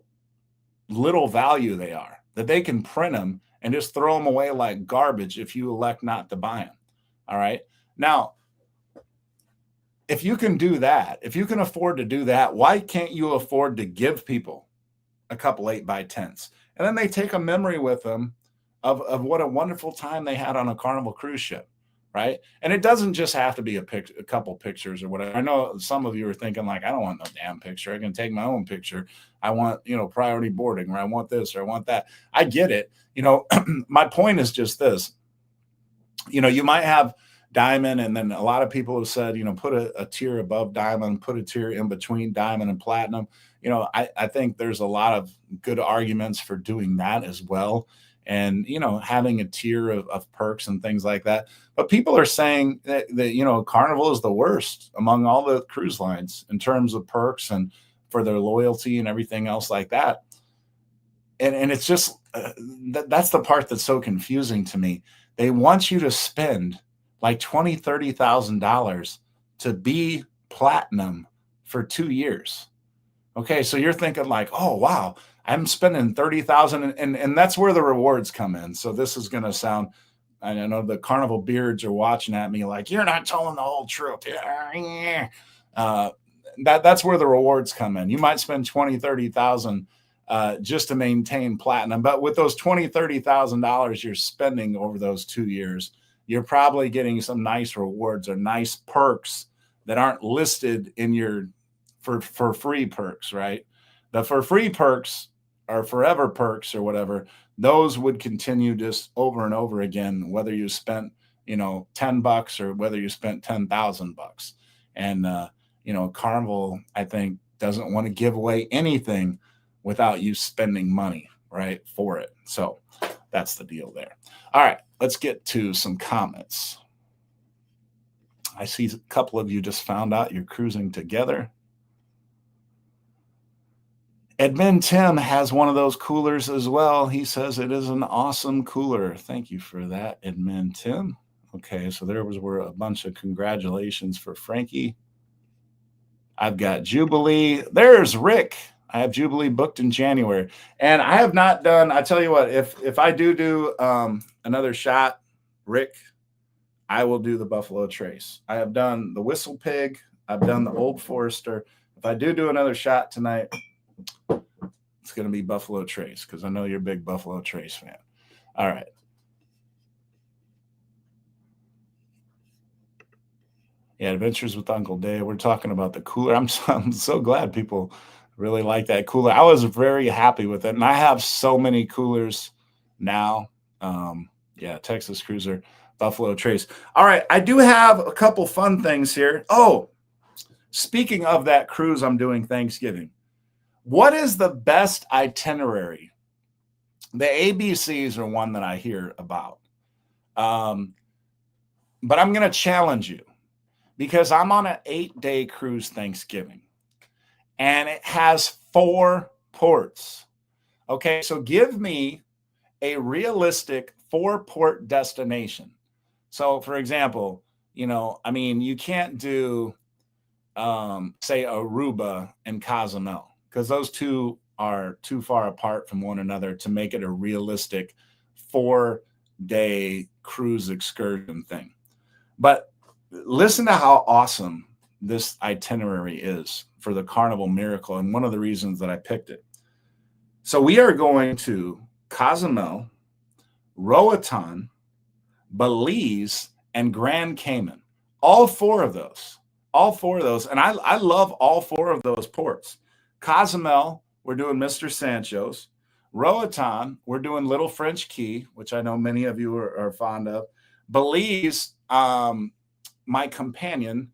little value they are, that they can print them and just throw them away like garbage if you elect not to buy them. All right. Now, if you can do that, if you can afford to do that, why can't you afford to give people a couple 8x10s? And then they take a memory with them of what a wonderful time they had on a Carnival cruise ship, right? And it doesn't just have to be a couple pictures or whatever. I know some of you are thinking like, I don't want no damn picture. I can take my own picture. I want, priority boarding, or I want this, or I want that. I get it. My point is just this. You might have diamond, and then a lot of people have said, put a tier above diamond, put a tier in between diamond and platinum. I think there's a lot of good arguments for doing that as well, and having a tier of perks and things like that. But people are saying that Carnival is the worst among all the cruise lines in terms of perks and for their loyalty and everything else like that. And it's just that's the part that's so confusing to me. They want you to spend like $20,000-$30,000 to be platinum for 2 years. Okay, so you're thinking like, oh wow, I'm spending 30,000, and that's where the rewards come in. So this is going to sound, I know the Carnival beards are watching at me like, you're not telling the whole truth. That's where the rewards come in. You might spend 20, 30,000 just to maintain platinum, but with those $20,000-$30,000 you're spending over those 2 years, you're probably getting some nice rewards or nice perks that aren't listed in your for free perks, right? The for free perks or forever perks or whatever, those would continue just over and over again, whether you spent, $10 or whether you spent $10,000. And, Carnival, I think, doesn't want to give away anything without you spending money, right, for it. So that's the deal there. All right, let's get to some comments. I see a couple of you just found out you're cruising together. Admin Tim has one of those coolers as well. He says it is an awesome cooler. Thank you for that, Admin Tim. Okay, so were a bunch of congratulations for Frankie. I've got Jubilee. There's Rick. I have Jubilee booked in January, and I have not done. I tell you what, if I do another shot, Rick, I will do the Buffalo Trace. I have done the Whistle Pig. I've done the Old Forester. If I do another shot tonight, it's going to be Buffalo Trace because I know you're a big Buffalo Trace fan. All right. Yeah, Adventures with Uncle Dave. We're talking about the cooler. I'm so glad people really like that cooler. I was very happy with it, and I have so many coolers now. Yeah, Texas Cruiser, Buffalo Trace. All right, I do have a couple fun things here. Oh, speaking of that cruise I'm doing Thanksgiving, what is the best itinerary? The ABCs are one that I hear about. But I'm going to challenge you because I'm on an 8-day cruise Thanksgiving, and it has 4 ports. Okay, so give me a realistic 4-port destination. So, for example, you can't do, say, Aruba and Cozumel because those two are too far apart from one another to make it a realistic 4-day cruise excursion thing. But listen to how awesome this itinerary is for the Carnival Miracle, and one of the reasons that I picked it. So we are going to Cozumel, Roatan, Belize, and Grand Cayman. All four of those. And I love all 4 of those ports. Cozumel, we're doing Mr. Sancho's. Roatan, we're doing Little French Key, which I know many of you are fond of. Belize, my companion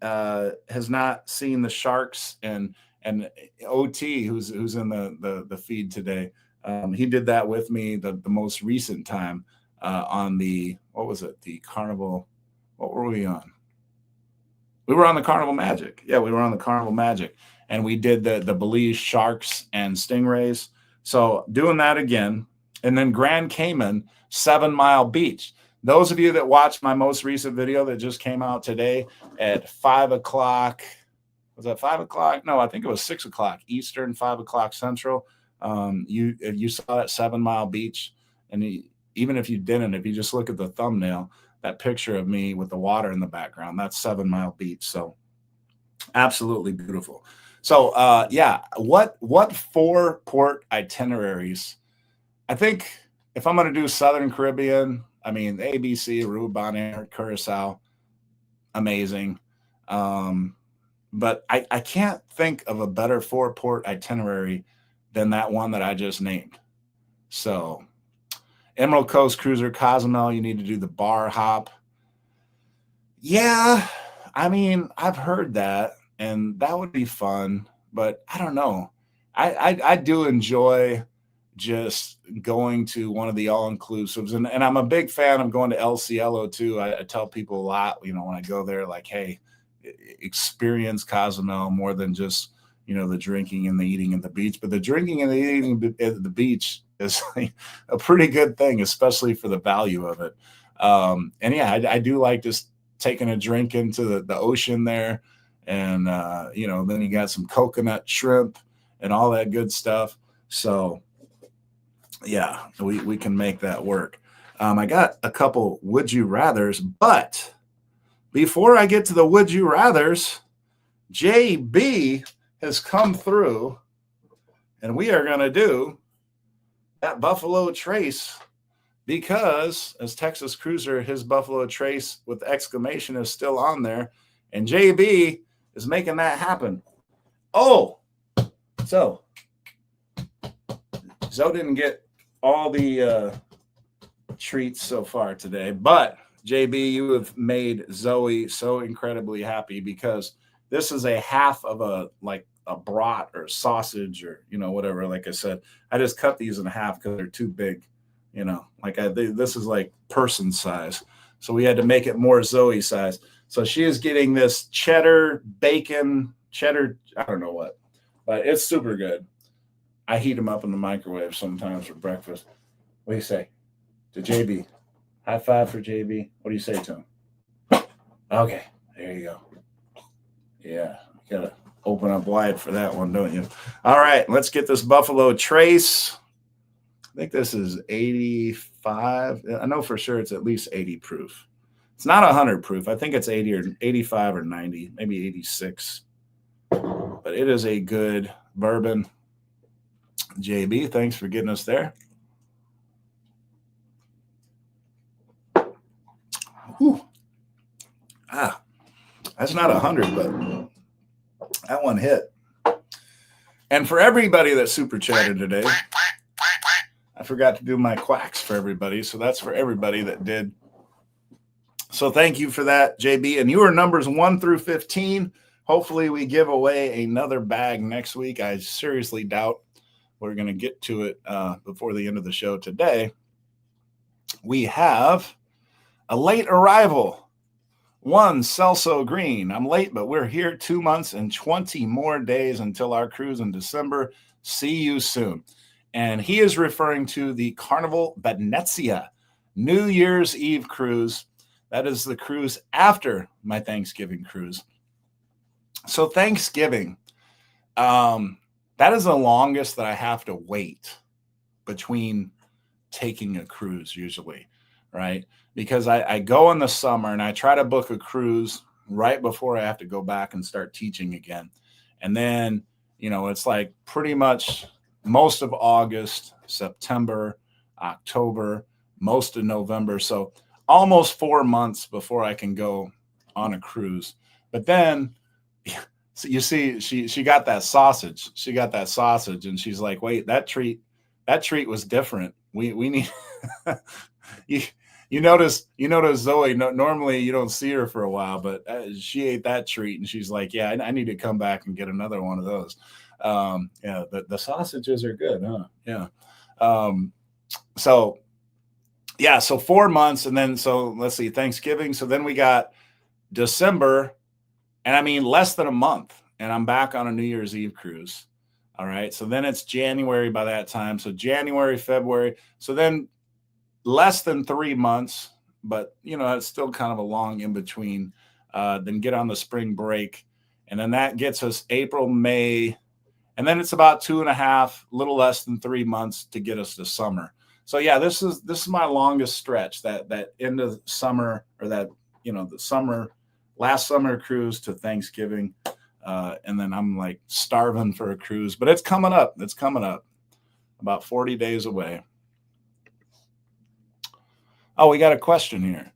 has not seen the sharks, and OT, who's in the feed today, he did that with me the most recent time on the Carnival. What were we on? We were on the Carnival Magic. Yeah, we were on the Carnival Magic, and we did the Belize sharks and stingrays. So doing that again, and then Grand Cayman, 7 Mile Beach. Those of you that watched my most recent video that just came out today at 5 o'clock, was that 5 o'clock? No, I think it was 6 o'clock Eastern, 5 o'clock Central. You saw that 7 Mile Beach, and even if you didn't, if you just look at the thumbnail, that picture of me with the water in the background, that's 7 Mile Beach. So absolutely beautiful. So yeah, what 4-port itineraries? I think if I'm going to do Southern Caribbean, I mean, the ABC, Aruba, Bonaire, Curacao, amazing. But I can't think of a better 4-port itinerary than that one that I just named. So Emerald Coast Cruiser, Cozumel, you need to do the bar hop. Yeah, I mean, I've heard that, and that would be fun, but I don't know. I do enjoy just going to one of the all-inclusives, and I'm a big fan of going to El Cielo too. I tell people a lot, when I go there, like, hey, experience Cozumel more than just the drinking and the eating at the beach. But the drinking and the eating at the beach is like a pretty good thing, especially for the value of it. And yeah, I do like just taking a drink into the ocean there, and then you got some coconut shrimp and all that good stuff. So yeah, we can make that work. I got a couple would you rathers, but before I get to the would you rathers, JB has come through, and we are going to do that Buffalo Trace because, as Texas Cruiser, his Buffalo Trace with exclamation is still on there, and JB is making that happen. Oh, so Zoe didn't get all the treats so far today, but JB, you have made Zoe so incredibly happy because this is a half of a brat or sausage or whatever. Like I said, I just cut these in half because they're too big. This is like person size, so we had to make it more Zoe size. So she is getting this cheddar bacon, I don't know what, but it's super good. I heat them up in the microwave sometimes for breakfast. What do you say to JB? High five for JB. What do you say to him? Okay, there you go. Yeah, you gotta open up wide for that one, don't you? All right, let's get this Buffalo Trace. I think this is 85. I know for sure it's at least 80 proof. It's not 100 proof. I think it's 80 or 85 or 90, maybe 86. But it is a good bourbon. JB, thanks for getting us there. Whew. Ah, that's not 100, but that one hit. And for everybody that super chatted today, I forgot to do my quacks for everybody. So that's for everybody that did. So thank you for that, JB. And you are numbers 1 through 15. Hopefully we give away another bag next week. I seriously doubt we're going to get to it before the end of the show today. We have a late arrival. 1, Celso Green. I'm late, but we're here 2 months and 20 more days until our cruise in December. See you soon. And he is referring to the Carnival Venezia New Year's Eve cruise. That is the cruise after my Thanksgiving cruise. So Thanksgiving, that is the longest that I have to wait between taking a cruise usually, right? Because I go in the summer and I try to book a cruise right before I have to go back and start teaching again. And then, it's like pretty much most of August, September, October, most of November. So almost 4 months before I can go on a cruise. But then you see, she got that sausage. She got that sausage and she's like, wait, that treat was different. We need you notice Zoe, normally you don't see her for a while, but she ate that treat and she's like, yeah, I need to come back and get another one of those. Yeah, the sausages are good, huh? Yeah. So 4 months. And then, so let's see, Thanksgiving. So then we got December, and I mean, less than a month, and I'm back on a New Year's Eve cruise. All right. So then it's January by that time. So January, February. So then less than 3 months, but it's still kind of a long in between. Then get on the spring break. And then that gets us April, May. And then it's about 2.5, little less than 3 months to get us to summer. So yeah, this is my longest stretch, that end of summer, or that, the last summer cruise to Thanksgiving. And then I'm like starving for a cruise, but it's coming up. It's coming up about 40 days away. Oh, we got a question here.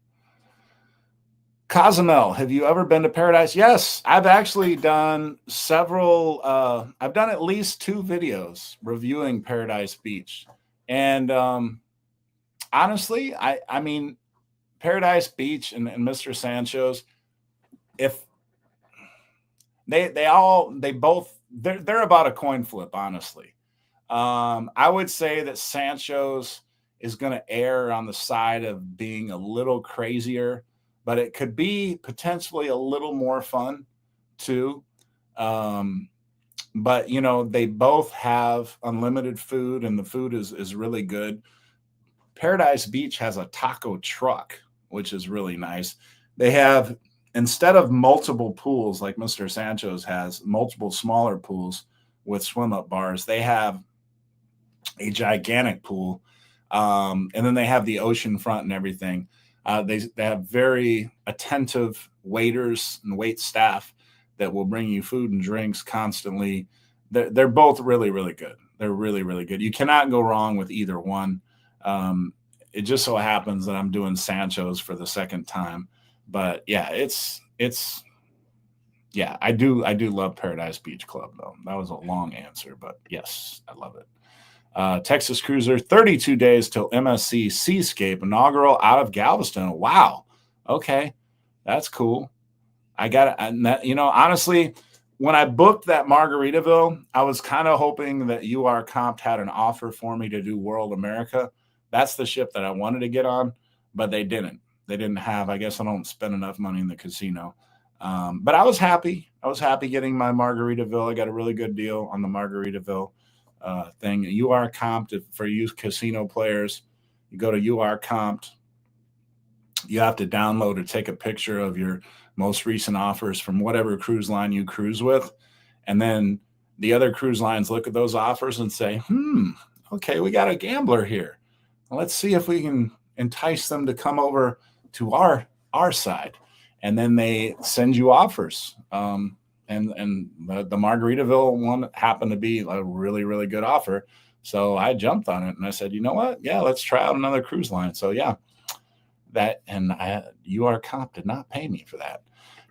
Cozumel, have you ever been to Paradise? Yes, I've actually done several. I've done at least 2 videos reviewing Paradise Beach. And honestly, I mean, Paradise Beach and Mr. Sancho's, if they're about a coin flip, honestly. I would say that Sancho's is going to err on the side of being a little crazier, but it could be potentially a little more fun too. But they both have unlimited food, and the food is really good. Paradise Beach has a taco truck, which is really nice. They have, instead of multiple pools like Mr. Sancho's has, multiple smaller pools with swim up bars, they have a gigantic pool. And then they have the ocean front and everything. They have very attentive waiters and wait staff that will bring you food and drinks constantly. They're both really, really good. They're really, really good. You cannot go wrong with either one. It just so happens that I'm doing Sancho's for the second time, but yeah, I do love Paradise Beach Club though. That was a long answer, but yes, I love it. Texas Cruiser, 32 days till MSC Seascape inaugural out of Galveston. Wow. Okay. That's cool. I got it. Honestly, when I booked that Margaritaville, I was kind of hoping that UR Compt had an offer for me to do World America. That's the ship that I wanted to get on, but they didn't. They didn't have, I guess I don't spend enough money in the casino. But I was happy. I was happy getting my Margaritaville. I got a really good deal on the Margaritaville. thing. UR Compt, for you casino players, you go to UR Compt. You have to download or take a picture of your most recent offers from whatever cruise line you cruise with. And then the other cruise lines look at those offers and say, okay, we got a gambler here. Let's see if we can entice them to come over to our side. And then they send you offers. And the Margaritaville one happened to be a really, really good offer. So I jumped on it and I said, you know what? Yeah, let's try out another cruise line. So yeah, UR Comp did not pay me for that.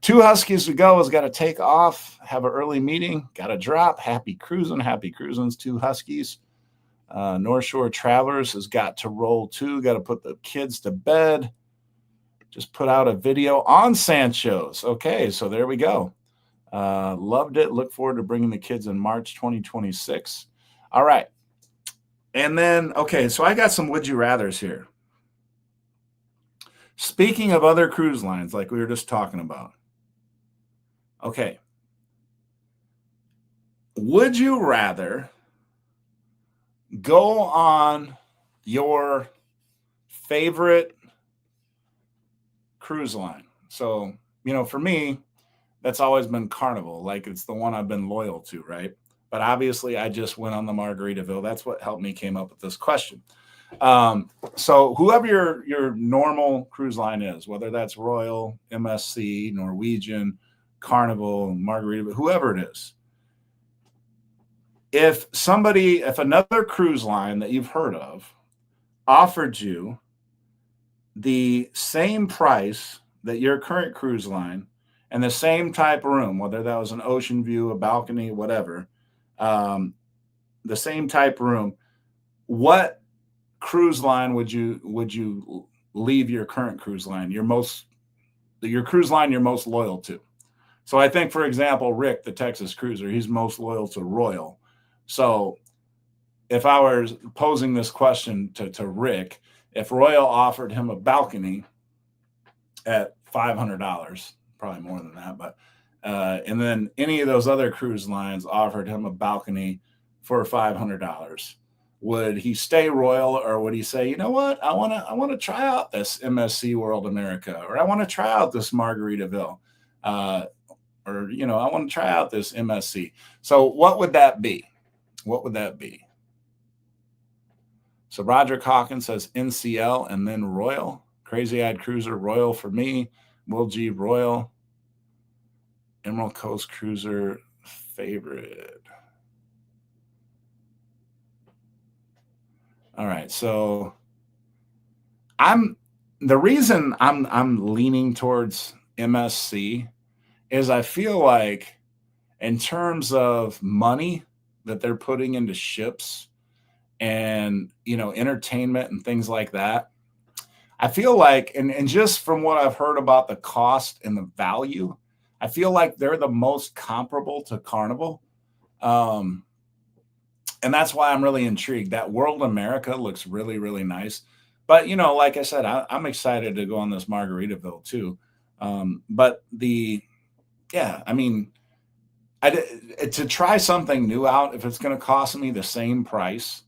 2 Huskies to go has got to take off, have an early meeting, got to drop. Happy cruising, 2 Huskies. North Shore Travelers has got to roll too. Got to put the kids to bed. Just put out a video on Sancho's. Okay, so there we go. Loved it. Look forward to bringing the kids in March 2026. All right. And then, okay, so I got some would you rathers here. Speaking of other cruise lines, like we were just talking about. Okay. Would you rather go on your favorite cruise line? So, for me, that's always been Carnival. Like, it's the one I've been loyal to, right? But obviously, I just went on the Margaritaville. That's what helped me came up with this question. So whoever your normal cruise line is, whether that's Royal, MSC, Norwegian, Carnival, Margaritaville, whoever it is, if another cruise line that you've heard of offered you the same price that your current cruise line and the same type of room, whether that was an ocean view, a balcony, whatever, the same type of room, what cruise line would you leave your current cruise line, your cruise line you're most loyal to? So I think, for example, Rick, the Texas cruiser, he's most loyal to Royal. So if I were posing this question to Rick, if Royal offered him a balcony at $500, probably more than that, but and then any of those other cruise lines offered him a balcony for $500, would he stay Royal, or would he say, you know what, I want to try out this MSC World America, or I want to try out this Margaritaville, or I want to try out this MSC? So what would that be? So Roderick Hawkins says NCL and then Royal. Crazy Eyed Cruiser, Royal for me. Will G, Royal. Emerald Coast Cruiser, favorite. All right, so the reason I'm leaning towards MSC is I feel like, in terms of money that they're putting into ships and entertainment and things like that, I feel like, and just from what I've heard about the cost and the value, I feel like they're the most comparable to Carnival. And that's why I'm really intrigued. That World America looks really, really nice. But, like I said, I'm excited to go on this Margaritaville too. To try something new out, if it's going to cost me the same price,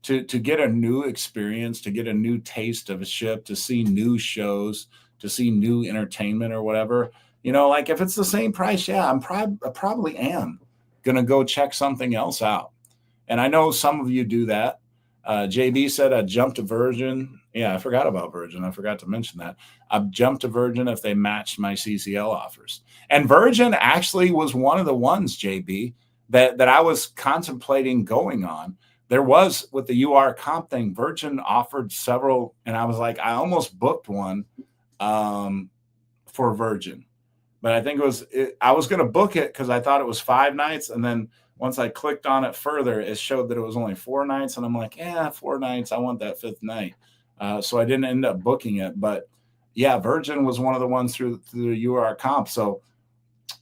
to get a new experience, to get a new taste of a ship, to see new shows, to see new entertainment or whatever, like if it's the same price, yeah, I probably am going to go check something else out. And I know some of you do that. JB said I jumped to Virgin. Yeah, I forgot about Virgin. I forgot to mention that. I've jumped to Virgin if they matched my CCL offers. And Virgin actually was one of the ones, JB, that I was contemplating going on. There was, with the UR Comp thing, Virgin offered several, and I was like, I almost booked one for Virgin. But I think I was going to book it because I thought it was 5 nights. And then once I clicked on it further, it showed that it was only 4 nights. And I'm like, 4 nights. I want that 5th night. So I didn't end up booking it. But yeah, Virgin was one of the ones through the UR Comp. So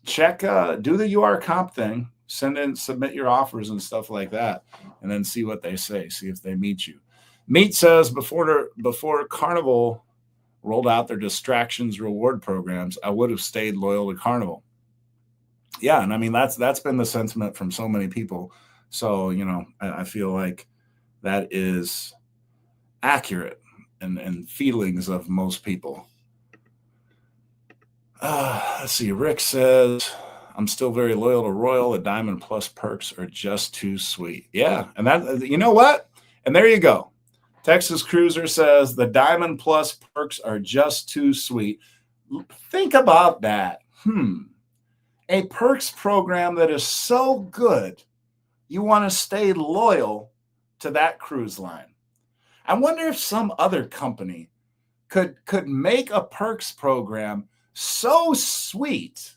check, do the UR Comp thing, submit your offers and stuff like that, and then see what they say, see if they meet you. Meat says before Carnival rolled out their distractions reward programs, I would have stayed loyal to Carnival. Yeah, and I mean that's been the sentiment from so many people So, I feel like that is accurate and feelings of most people. Let's see. Rick says, I'm still very loyal to Royal. The Diamond Plus perks are just too sweet. Yeah. And that, you know what? And there you go. Texas Cruiser says the Diamond Plus perks are just too sweet. Think about that. A perks program that is so good, you want to stay loyal to that cruise line. I wonder if some other company could make a perks program so sweet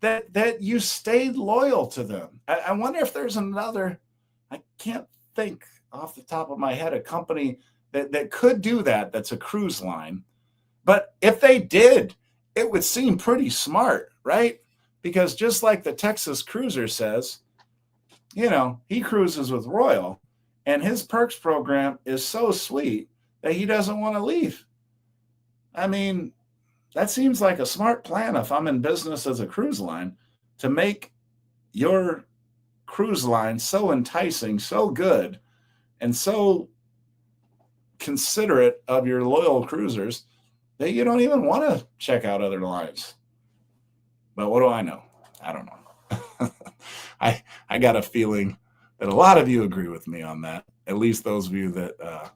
that you stayed loyal to them. I wonder if there's another, I can't think off the top of my head, a company that could do that that's a cruise line. But if they did, it would seem pretty smart, right? Because just like the Texas Cruiser says, he cruises with Royal, and his perks program is so sweet that he doesn't want to leave. I mean, that seems like a smart plan if I'm in business as a cruise line, to make your cruise line so enticing, so good, and so considerate of your loyal cruisers that you don't even want to check out other lines. But what do I know? I don't know. I got a feeling that a lot of you agree with me on that. At least those of you that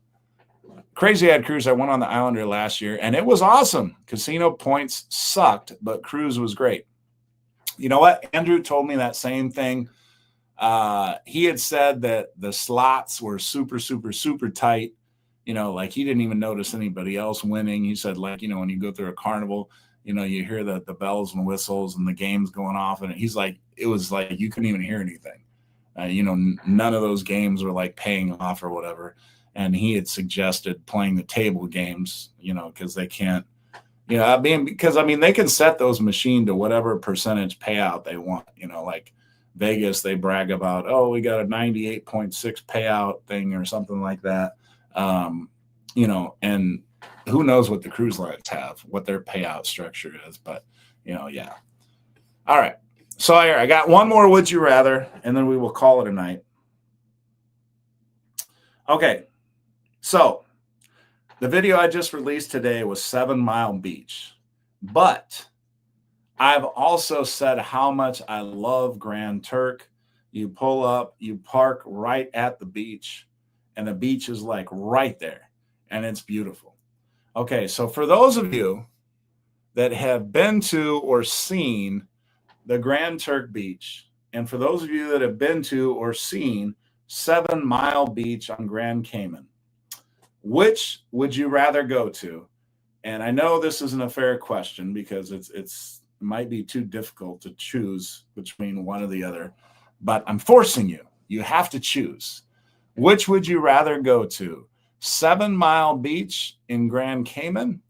Crazy Ad Cruise, I went on the Islander last year, and it was awesome. Casino points sucked, but cruise was great. You know what? Andrew told me that same thing. He had said that the slots were super, super, super tight. Like he didn't even notice anybody else winning. He said, like, when you go through a carnival, you hear the bells and whistles and the games going off. And he's like, it was like you couldn't even hear anything. None of those games were like paying off or whatever. And he had suggested playing the table games, because they can't, because they can set those machine to whatever percentage payout they want. Like Vegas, they brag about, oh, we got a 98.6 payout thing or something like that. And who knows what the cruise lines have, what their payout structure is. But, yeah. All right. So I got one more Would You Rather, and then we will call it a night. Okay. So the video I just released today was 7 Mile Beach, but I've also said how much I love Grand Turk. You pull up, you park right at the beach, and the beach is like right there, and it's beautiful. Okay, so for those of you that have been to or seen the Grand Turk Beach, and for those of you that have been to or seen 7 Mile Beach on Grand Cayman, which would you rather go to? And I know this isn't a fair question because it might be too difficult to choose between one or the other, but I'm forcing you. You have to choose. Which would you rather go to? 7 Mile Beach in Grand Cayman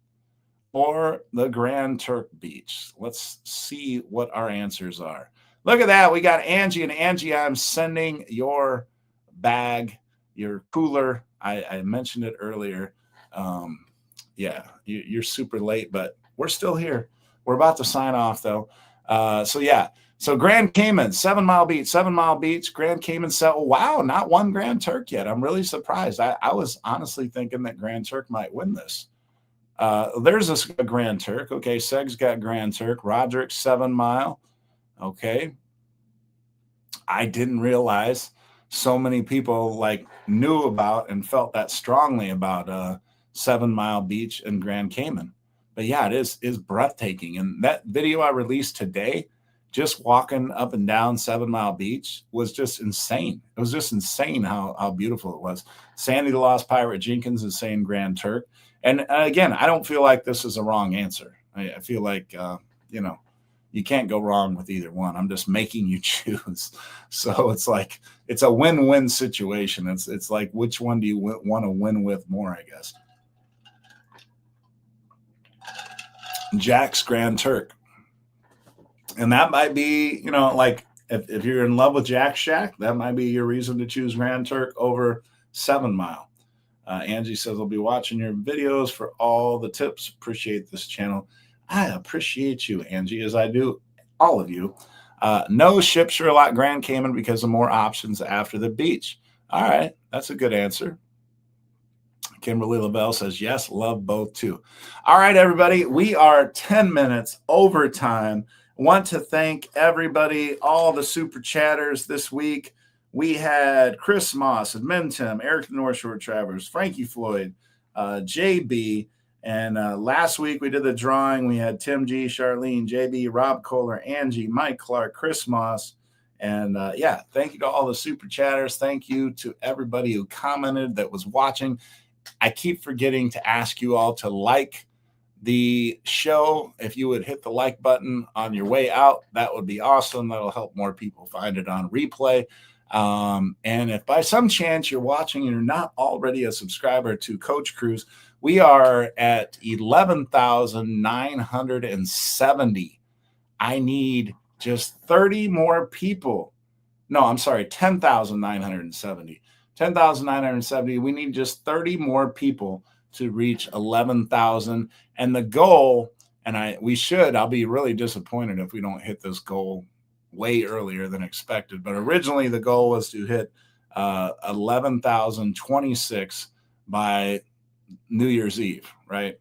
or the Grand Turk Beach? Let's see what our answers are. Look at that. We got Angie, and Angie, I'm sending your bag, your cooler. I mentioned it earlier. Yeah, you're super late, but we're still here. We're about to sign off, though. So Grand Cayman, 7 Mile Beach, Grand Cayman. So, wow, not one Grand Turk yet. I'm really surprised. I was honestly thinking that Grand Turk might win this. There's a Grand Turk. Okay, Seg's got Grand Turk. Roderick, 7 Mile. Okay. I didn't realize so many people knew about and felt that strongly about 7 Mile Beach and Grand Cayman. But yeah, it is breathtaking. And that video I released today, just walking up and down 7 Mile Beach, was just insane. It was just insane how beautiful it was. Sandy the Lost Pirate Jenkins is saying Grand Turk. And again, I don't feel like this is a wrong answer. I feel like, you can't go wrong with either one. I'm just making you choose. So it's a win-win situation. It's like, which one do you want to win with more, I guess? Jack's Grand Turk. And that might be, if you're in love with Jack Shack, that might be your reason to choose Grand Turk over 7 Mile. Angie says, I'll be watching your videos for all the tips. Appreciate this channel. I appreciate you, Angie, as I do all of you. No, ship Sherlock Grand Cayman because of more options after the beach. All right, that's a good answer. Kimberly Lavelle says, yes, love both too. All right, everybody, we are 10 minutes over time. Want to thank everybody, all the super chatters this week. We had Chris Moss, Edmonton, Eric the North Shore Travelers, Frankie Floyd, JB, and last week we did the drawing. We had Tim G, Charlene, JB, Rob Kohler, Angie, Mike Clark, Chris Moss. And yeah, thank you to all the super chatters. Thank you to everybody who commented that was watching. I keep forgetting to ask you all to like the show. If you would hit the like button on your way out, that would be awesome. That'll help more people find it on replay. And if by some chance you're watching and you're not already a subscriber to Coach Cruise, we are at 11,970. I need just 30 more people. No, I'm sorry, 10,970. 10,970. We need just 30 more people to reach 11,000. And the goal, and I'll be really disappointed if we don't hit this goal way earlier than expected. But originally the goal was to hit 11,026 by New Year's Eve, right?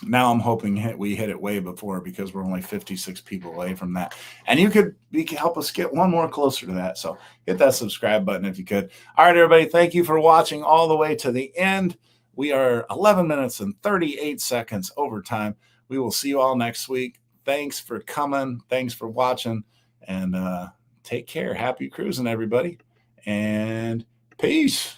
Now I'm hoping we hit it way before because we're only 56 people away from that. And you could help us get one more closer to that. So hit that subscribe button if you could. All right, everybody. Thank you for watching all the way to the end. We are 11 minutes and 38 seconds over time. We will see you all next week. Thanks for coming. Thanks for watching. And take care. Happy cruising, everybody. And peace.